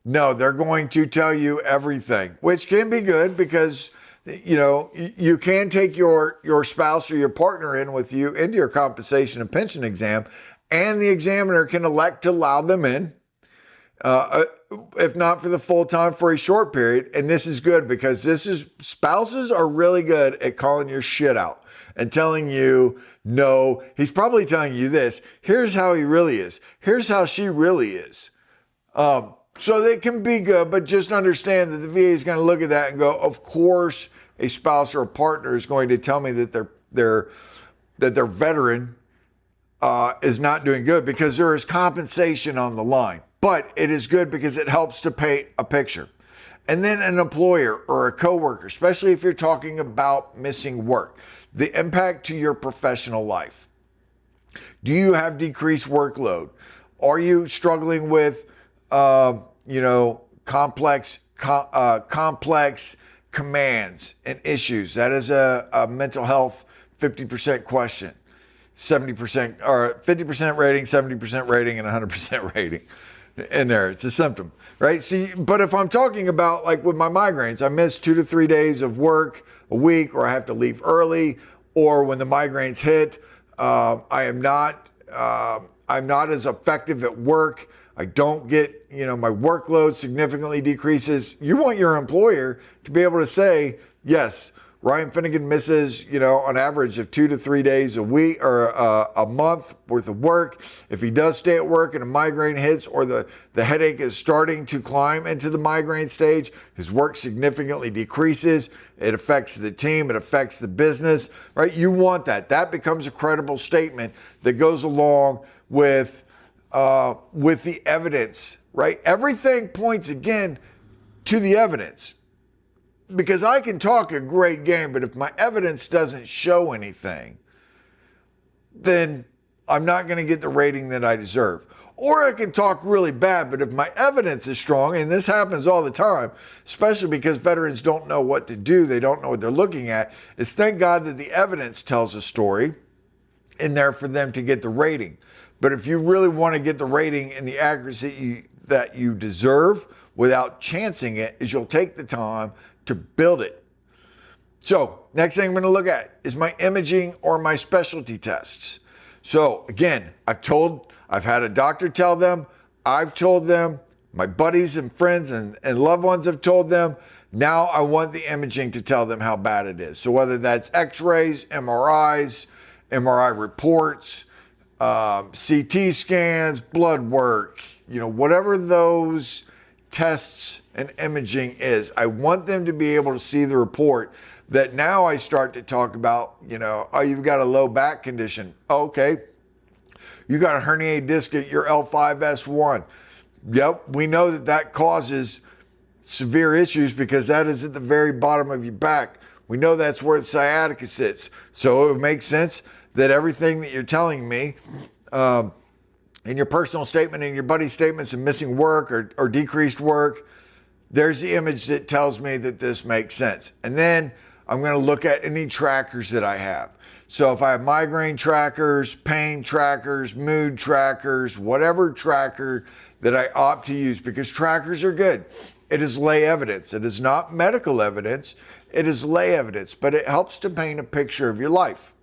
No, they're going to tell you everything, which can be good because you know, you can take your spouse or your partner in with you into your compensation and pension exam, and the examiner can elect to allow them in, if not for the full time, for a short period. And this is good because spouses are really good at calling your shit out and telling you, no, he's probably telling you this. Here's how he really is. Here's how she really is. So they can be good, but just understand that the VA is going to look at that and go, of course, a spouse or a partner is going to tell me that their veteran is not doing good, because there is compensation on the line. But it is good because it helps to paint a picture. And then an employer or a coworker, especially if you're talking about missing work, the impact to your professional life. Do you have decreased workload? Are you struggling with complex commands and issues? That is a mental health 50% question. 70% or 50% rating, 70% rating, and 100% rating in there. It's a symptom, right? See, but if I'm talking about like with my migraines, I miss 2 to 3 days of work a week, or I have to leave early, or when the migraines hit, I'm not as effective at work. I don't get, my workload significantly decreases. You want your employer to be able to say, yes, Ryan Finnegan misses, on average of 2 to 3 days a week or a month worth of work. If he does stay at work and a migraine hits, or the headache is starting to climb into the migraine stage, his work significantly decreases. It affects the team. It affects the business, right? You want that. That becomes a credible statement that goes along with the evidence, right? Everything points again to the evidence. Because I can talk a great game, but if my evidence doesn't show anything, then I'm not going to get the rating that I deserve. Or I can talk really bad, but if my evidence is strong, and this happens all the time, especially because veterans don't know what to do, they don't know what they're looking at, it's thank God that the evidence tells a story in there for them to get the rating. But if you really want to get the rating and the accuracy that you deserve without chancing it, is you'll take the time to build it. So next thing I'm going to look at is my imaging or my specialty tests. So again, I've had a doctor tell them, I've told them, my buddies and friends and loved ones have told them. Now I want the imaging to tell them how bad it is. So whether that's x-rays, MRIs, MRI reports, CT scans, blood work, whatever those tests and imaging is, I want them to be able to see the report that now I start to talk about, oh, you've got a low back condition. Oh, okay. You got a herniated disc at your L5-S1. Yep, we know that causes severe issues because that is at the very bottom of your back. We know that's where the sciatica sits. So it would make sense that everything that you're telling me in your personal statement and your buddy statements and missing work or decreased work, there's the image that tells me that this makes sense. And then I'm going to look at any trackers that I have. So if I have migraine trackers, pain trackers, mood trackers, whatever tracker that I opt to use, because trackers are good. It is lay evidence. It is not medical evidence. It is lay evidence, but it helps to paint a picture of your life.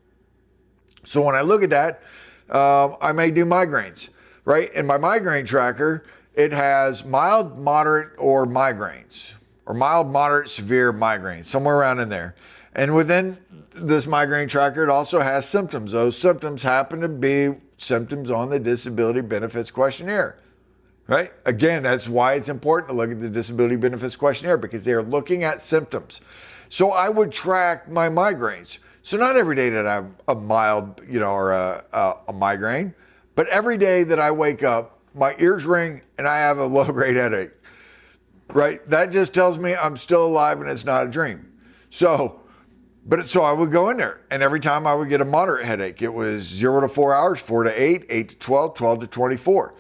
So when I look at that, I may do migraines, right? In my migraine tracker, it has mild, moderate, or migraines, or mild, moderate, severe migraines, somewhere around in there. And within this migraine tracker, it also has symptoms. Those symptoms happen to be symptoms on the Disability Benefits Questionnaire, right? Again, that's why it's important to look at the Disability Benefits Questionnaire, because they're looking at symptoms. So I would track my migraines. So not every day that I have a mild, or a migraine, but every day that I wake up, my ears ring and I have a low-grade headache, right? That just tells me I'm still alive and it's not a dream. So I would go in there, and every time I would get a moderate headache, it was 0 to 4 hours, 4 to 8, 8 to 12, 12 to 24.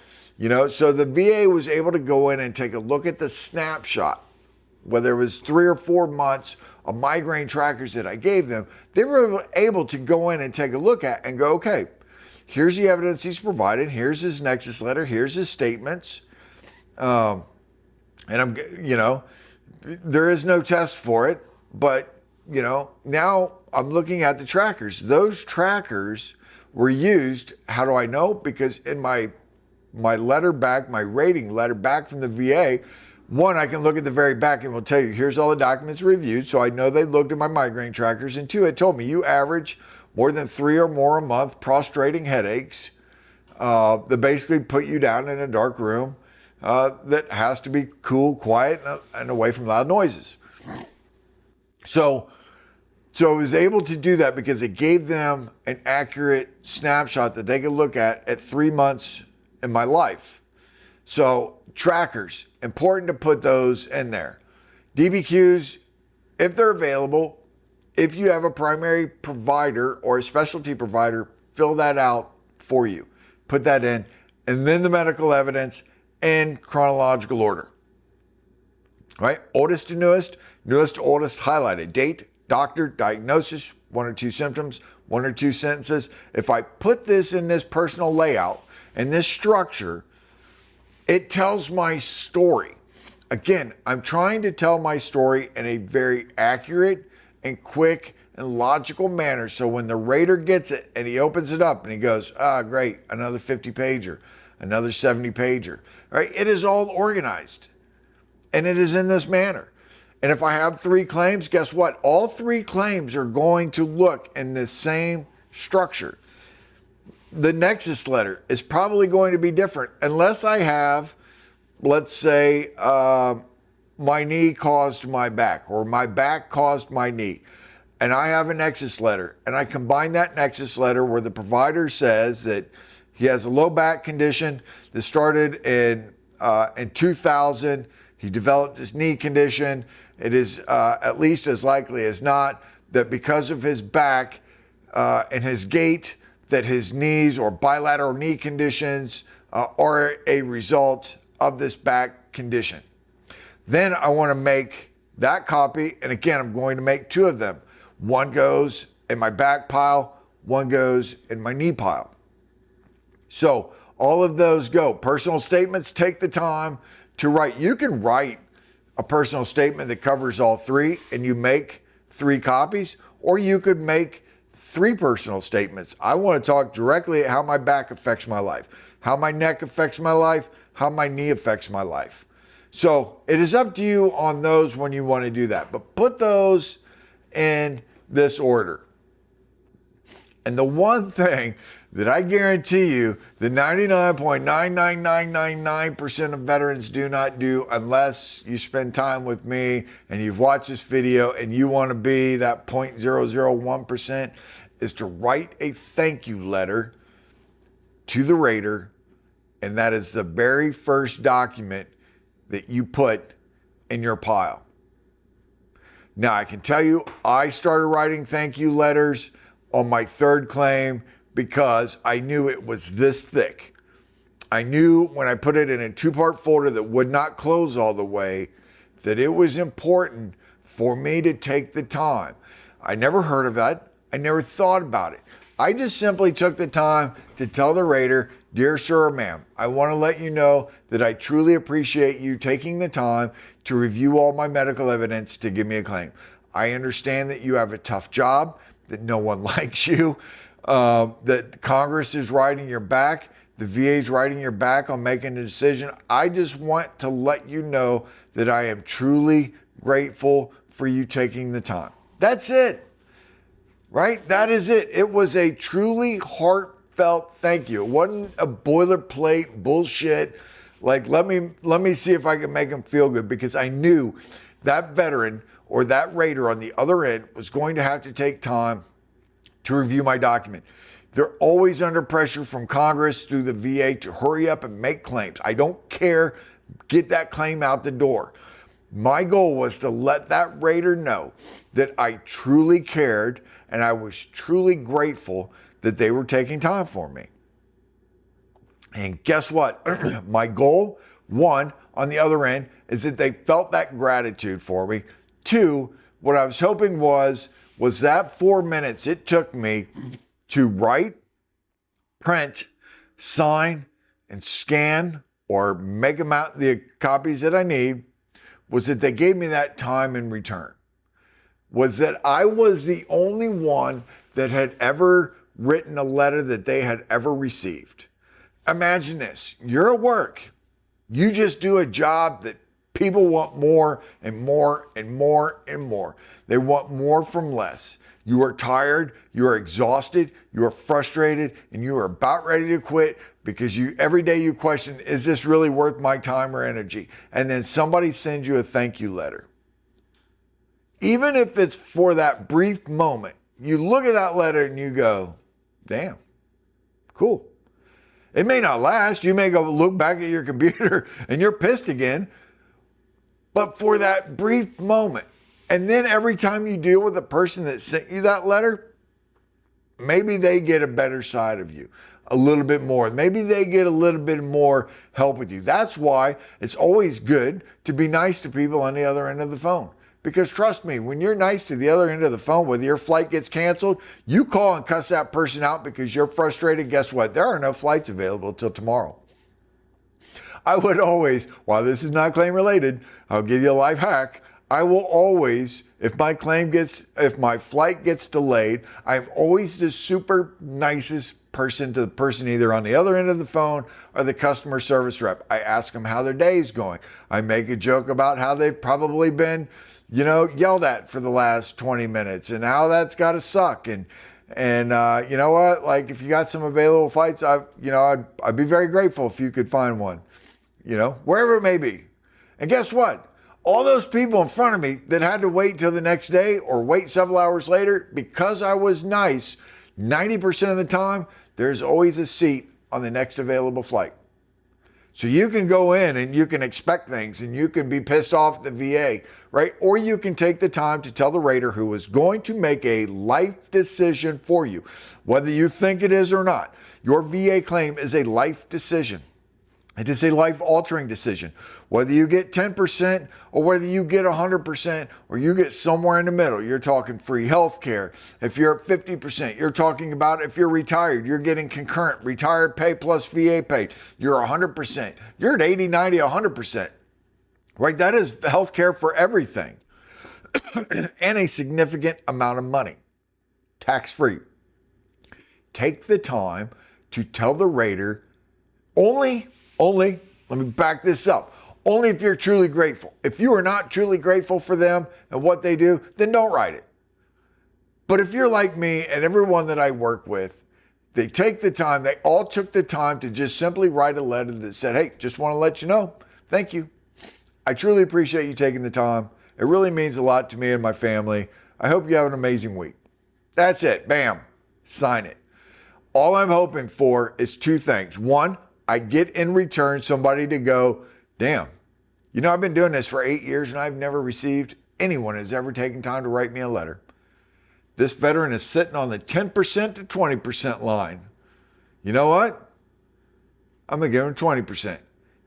So the VA was able to go in and take a look at the snapshot, whether it was 3 or 4 months of migraine trackers that I gave them. They were able to go in and take a look at and go, okay, here's the evidence he's provided. Here's his nexus letter. Here's his statements. And there is no test for it, but now I'm looking at the trackers. Those trackers were used. How do I know? Because in my letter back, my rating letter back from the VA, one, I can look at the very back and will tell you, here's all the documents reviewed. So I know they looked at my migraine trackers. And two, it told me you average more than 3 or more a month prostrating headaches that basically put you down in a dark room that has to be cool, quiet, and away from loud noises. So I was able to do that because it gave them an accurate snapshot that they could look at 3 months in my life. So trackers, important to put those in there. DBQs, if they're available, if you have a primary provider or a specialty provider, fill that out for you. Put that in, and then the medical evidence in chronological order. Right? Oldest to newest, newest to oldest, highlighted. Date, doctor, diagnosis, 1 or 2 symptoms, 1 or 2 sentences. If I put this in this personal layout and this structure, it tells my story. Again, I'm trying to tell my story in a very accurate and quick and logical manner. So when the rater gets it and he opens it up and he goes, great, another 50 pager, another 70 pager, right? It is all organized and it is in this manner. And if I have 3 claims, guess what? All 3 claims are going to look in the same structure. The nexus letter is probably going to be different unless I have, let's say, my knee caused my back, or my back caused my knee, and I have a nexus letter, and I combine that nexus letter where the provider says that he has a low back condition that started in 2000. He developed this knee condition. It is at least as likely as not that because of his back and his gait, that his knees or bilateral knee conditions are a result of this back condition. Then I want to make that copy, and again, I'm going to make 2 of them. One goes in my back pile, one goes in my knee pile. So all of those go. Personal statements, take the time to write. You can write a personal statement that covers all 3 and you make 3 copies, or you could make 3 personal statements. I want to talk directly at how my back affects my life, how my neck affects my life, how my knee affects my life. So it is up to you on those when you want to do that, but put those in this order. And the one thing that I guarantee you the 99.99999% of veterans do not do, unless you spend time with me and you've watched this video and you want to be that 0.001%, is to write a thank you letter to the rater, and that is the very first document that you put in your pile. Now, I can tell you, I started writing thank you letters on my 3rd claim because I knew it was this thick. I knew when I put it in a 2-part folder that would not close all the way, that it was important for me to take the time. I never heard of that. I never thought about it. I just simply took the time to tell the rater, dear sir or ma'am, I want to let you know that I truly appreciate you taking the time to review all my medical evidence to give me a claim. I understand that you have a tough job, that no one likes you, that Congress is riding your back, the VA is riding your back on making a decision. I just want to let you know that I am truly grateful for you taking the time. That's it. Right? That is it. It was a truly heartfelt thank you. It wasn't a boilerplate bullshit. Like, let me see if I can make him feel good, because I knew that veteran or that rater on the other end was going to have to take time to review my document. They're always under pressure from Congress through the VA to hurry up and make claims. I don't care. Get that claim out the door. My goal was to let that rater know that I truly cared and I was truly grateful that they were taking time for me. And guess what? My goal, one, on the other end, is that they felt that gratitude for me. Two, what I was hoping was that 4 minutes it took me to write, print, sign, and scan, or make them out the copies that I need, was that they gave me that time in return. Was that I was the only one that had ever written a letter that they had ever received. Imagine this, you're at work. You just do a job that people want more and more and more and more. They want more from less. You are tired, you are exhausted, you are frustrated, and you are about ready to quit because every day you question, is this really worth my time or energy? And then somebody sends you a thank you letter. Even if it's for that brief moment, you look at that letter and you go, damn, cool. It may not last. You may go look back at your computer and you're pissed again. But for that brief moment, and then every time you deal with the person that sent you that letter, maybe they get a better side of you a little bit more. Maybe they get a little bit more help with you. That's why it's always good to be nice to people on the other end of the phone. Because trust me, when you're nice to the other end of the phone, whether your flight gets canceled, you call and cuss that person out because you're frustrated. Guess what? There are no flights available till tomorrow. I would always, while this is not claim related, I'll give you a life hack. I will always, if my flight gets delayed, I'm always the super nicest person to the person either on the other end of the phone or the customer service rep. I ask them how their day is going. I make a joke about how they've probably been, yelled at for the last 20 minutes and how that's got to suck. And you know what? Like, if you got some available flights, I'd be very grateful if you could find one, wherever it may be. And guess what? All those people in front of me that had to wait till the next day or wait several hours later, because I was nice, 90% of the time, there's always a seat on the next available flight. So you can go in and you can expect things and you can be pissed off at the VA, right? Or you can take the time to tell the rater who is going to make a life decision for you, whether you think it is or not. Your VA claim is a life decision. It is a life-altering decision. Whether you get 10% or whether you get 100% or you get somewhere in the middle. You're talking free health care. If you're at 50%, you're talking about if you're retired, you're getting concurrent retired pay plus VA pay. You're 100%. You're at 80, 90, 100%. Right? That is health care for everything. And a significant amount of money. Tax-free. Take the time to tell the rater only, let me back this up. Only if you're truly grateful. If you are not truly grateful for them and what they do, then don't write it. But if you're like me and everyone that I work with, they all took the time to just simply write a letter that said, hey, just want to let you know, thank you. I truly appreciate you taking the time. It really means a lot to me and my family. I hope you have an amazing week. That's it. Bam. Sign it. All I'm hoping for is two things. One, I get in return somebody to go, damn, I've been doing this for 8 years and I've never received anyone has ever taken time to write me a letter. This veteran is sitting on the 10% to 20% line. You know what? I'm going to give him 20%.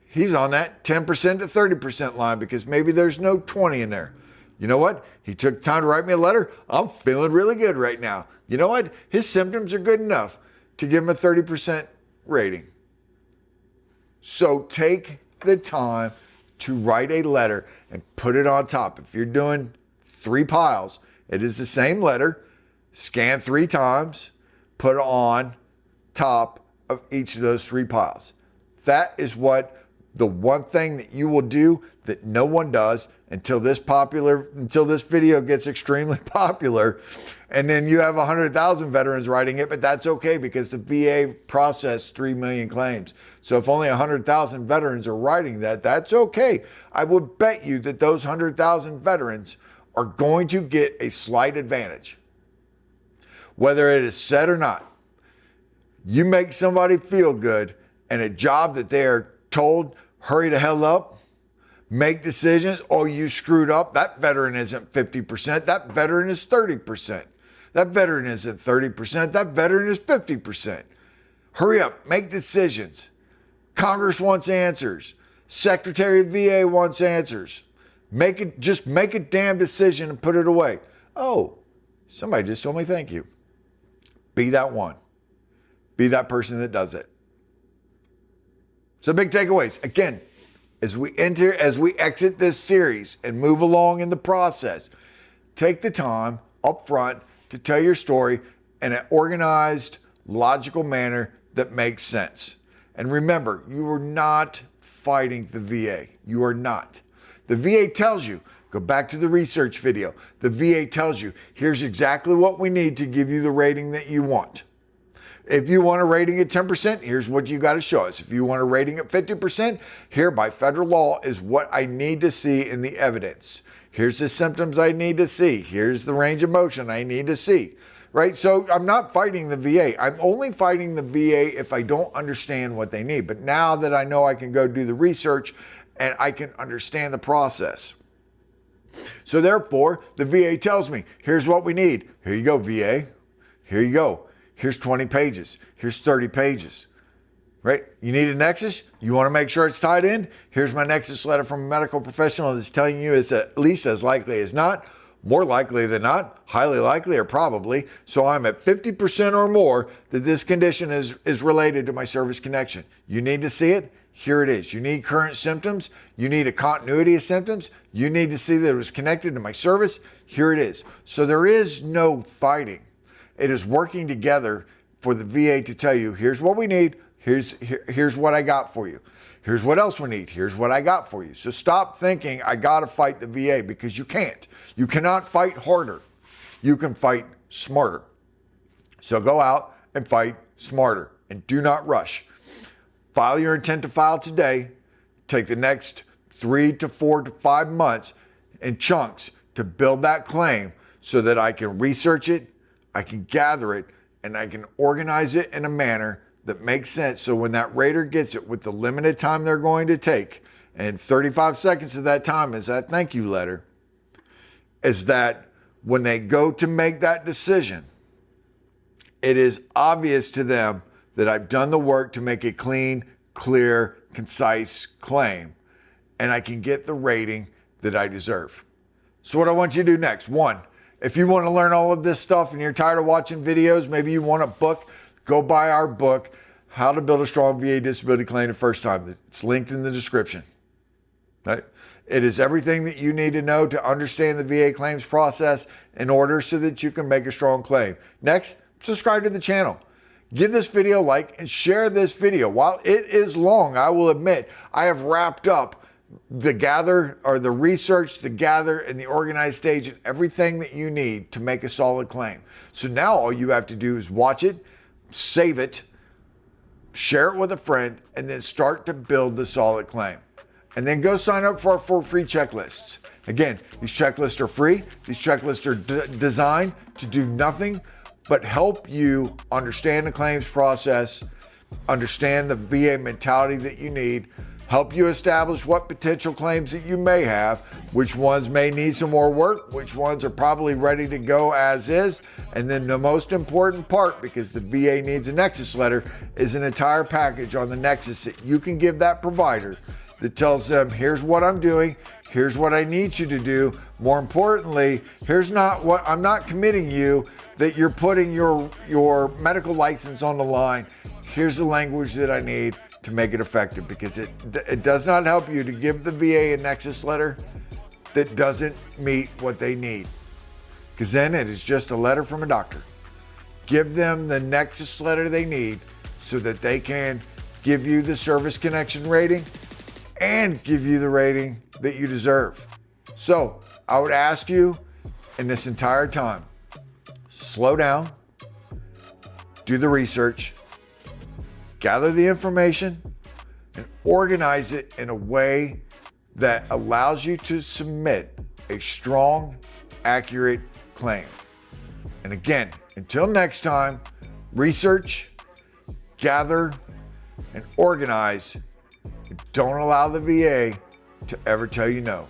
He's on that 10% to 30% line because maybe there's no 20 in there. You know what? He took time to write me a letter. I'm feeling really good right now. You know what? His symptoms are good enough to give him a 30% rating. So take the time to write a letter and put it on top. If you're doing 3 piles, it is the same letter, scan 3 times, put it on top of each of those 3 piles. That is what the one thing that you will do that no one does until this video gets extremely popular, and then you have 100,000 veterans writing it, but that's okay because the VA processed 3 million claims. So if only 100,000 veterans are writing that, that's okay. I would bet you that those 100,000 veterans are going to get a slight advantage. Whether it is said or not, you make somebody feel good and a job that they are told, hurry the hell up, make decisions, oh, you screwed up. That veteran isn't 50%. That veteran is 30%. That veteran isn't 30%. That veteran is 50%. Hurry up, make decisions. Congress wants answers. Secretary of VA wants answers. Just make a damn decision and put it away. Oh, somebody just told me thank you. Be that one. Be that person that does it. So big takeaways. Again, as we exit this series and move along in the process, take the time up front to tell your story in an organized, logical manner that makes sense. And remember, you are not fighting the VA. You are not. The VA tells you, go back to the research video. The VA tells you, here's exactly what we need to give you the rating that you want. If you want a rating at 10%, here's what you got to show us. If you want a rating at 50%, here by federal law is what I need to see in the evidence. Here's the symptoms I need to see. Here's the range of motion I need to see. Right? So I'm not fighting the VA. I'm only fighting the VA if I don't understand what they need. But now that I know I can go do the research and I can understand the process. So therefore, the VA tells me, here's what we need. Here you go, VA. Here you go. Here's 20 pages. Here's 30 pages, right? You need a nexus? You want to make sure it's tied in? Here's my nexus letter from a medical professional that's telling you it's at least as likely as not, more likely than not, highly likely or probably. So I'm at 50% or more that this condition is related to my service connection. You need to see it? Here it is. You need current symptoms. You need a continuity of symptoms. You need to see that it was connected to my service. Here it is. So there is no fighting. It is working together for the VA to tell you, here's what we need, here's what I got for you. Here's what else we need, here's what I got for you. So stop thinking I gotta fight the VA because you can't. You cannot fight harder. You can fight smarter. So go out and fight smarter and do not rush. File your intent to file today. Take the next 3 to 4 to 5 months in chunks to build that claim so that I can research it, I can gather it, and I can organize it in a manner that makes sense. So when that rater gets it with the limited time they're going to take, and 35 seconds of that time is that thank you letter, is that when they go to make that decision, it is obvious to them that I've done the work to make a clean, clear, concise claim, and I can get the rating that I deserve. So what I want you to do next, 1, if you want to learn all of this stuff and you're tired of watching videos, maybe you want a book, go buy our book, How to Build a Strong VA Disability Claim the First Time. It's linked in the description. Right? It is everything that you need to know to understand the VA claims process in order so that you can make a strong claim. Next, subscribe to the channel. Give this video a like and share this video. While it is long, I will admit, I have wrapped up the research, the gather, and the organized stage, and everything that you need to make a solid claim. So now all you have to do is watch it, save it, share it with a friend, and then start to build the solid claim. And then go sign up for our 4 free checklists. Again, these checklists are free. These checklists are designed to do nothing but help you understand the claims process, understand the VA mentality that you need, help you establish what potential claims that you may have, which ones may need some more work, which ones are probably ready to go as is, and then the most important part, because the VA needs a nexus letter, is an entire package on the nexus that you can give that provider that tells them, here's what I'm doing, Here's what I need you to do. More importantly, here's not what I'm not committing you that you're putting your medical license on the line. Here's the language that I need to make it effective, because it does not help you to give the VA a nexus letter that doesn't meet what they need, because then it is just a letter from a doctor. Give them the nexus letter they need so that they can give you the service connection rating and give you the rating that you deserve. So I would ask you in this entire time, slow down, do the research, gather the information, and organize it in a way that allows you to submit a strong, accurate claim. And again, until next time, research, gather, and organize. Don't allow the VA to ever tell you no.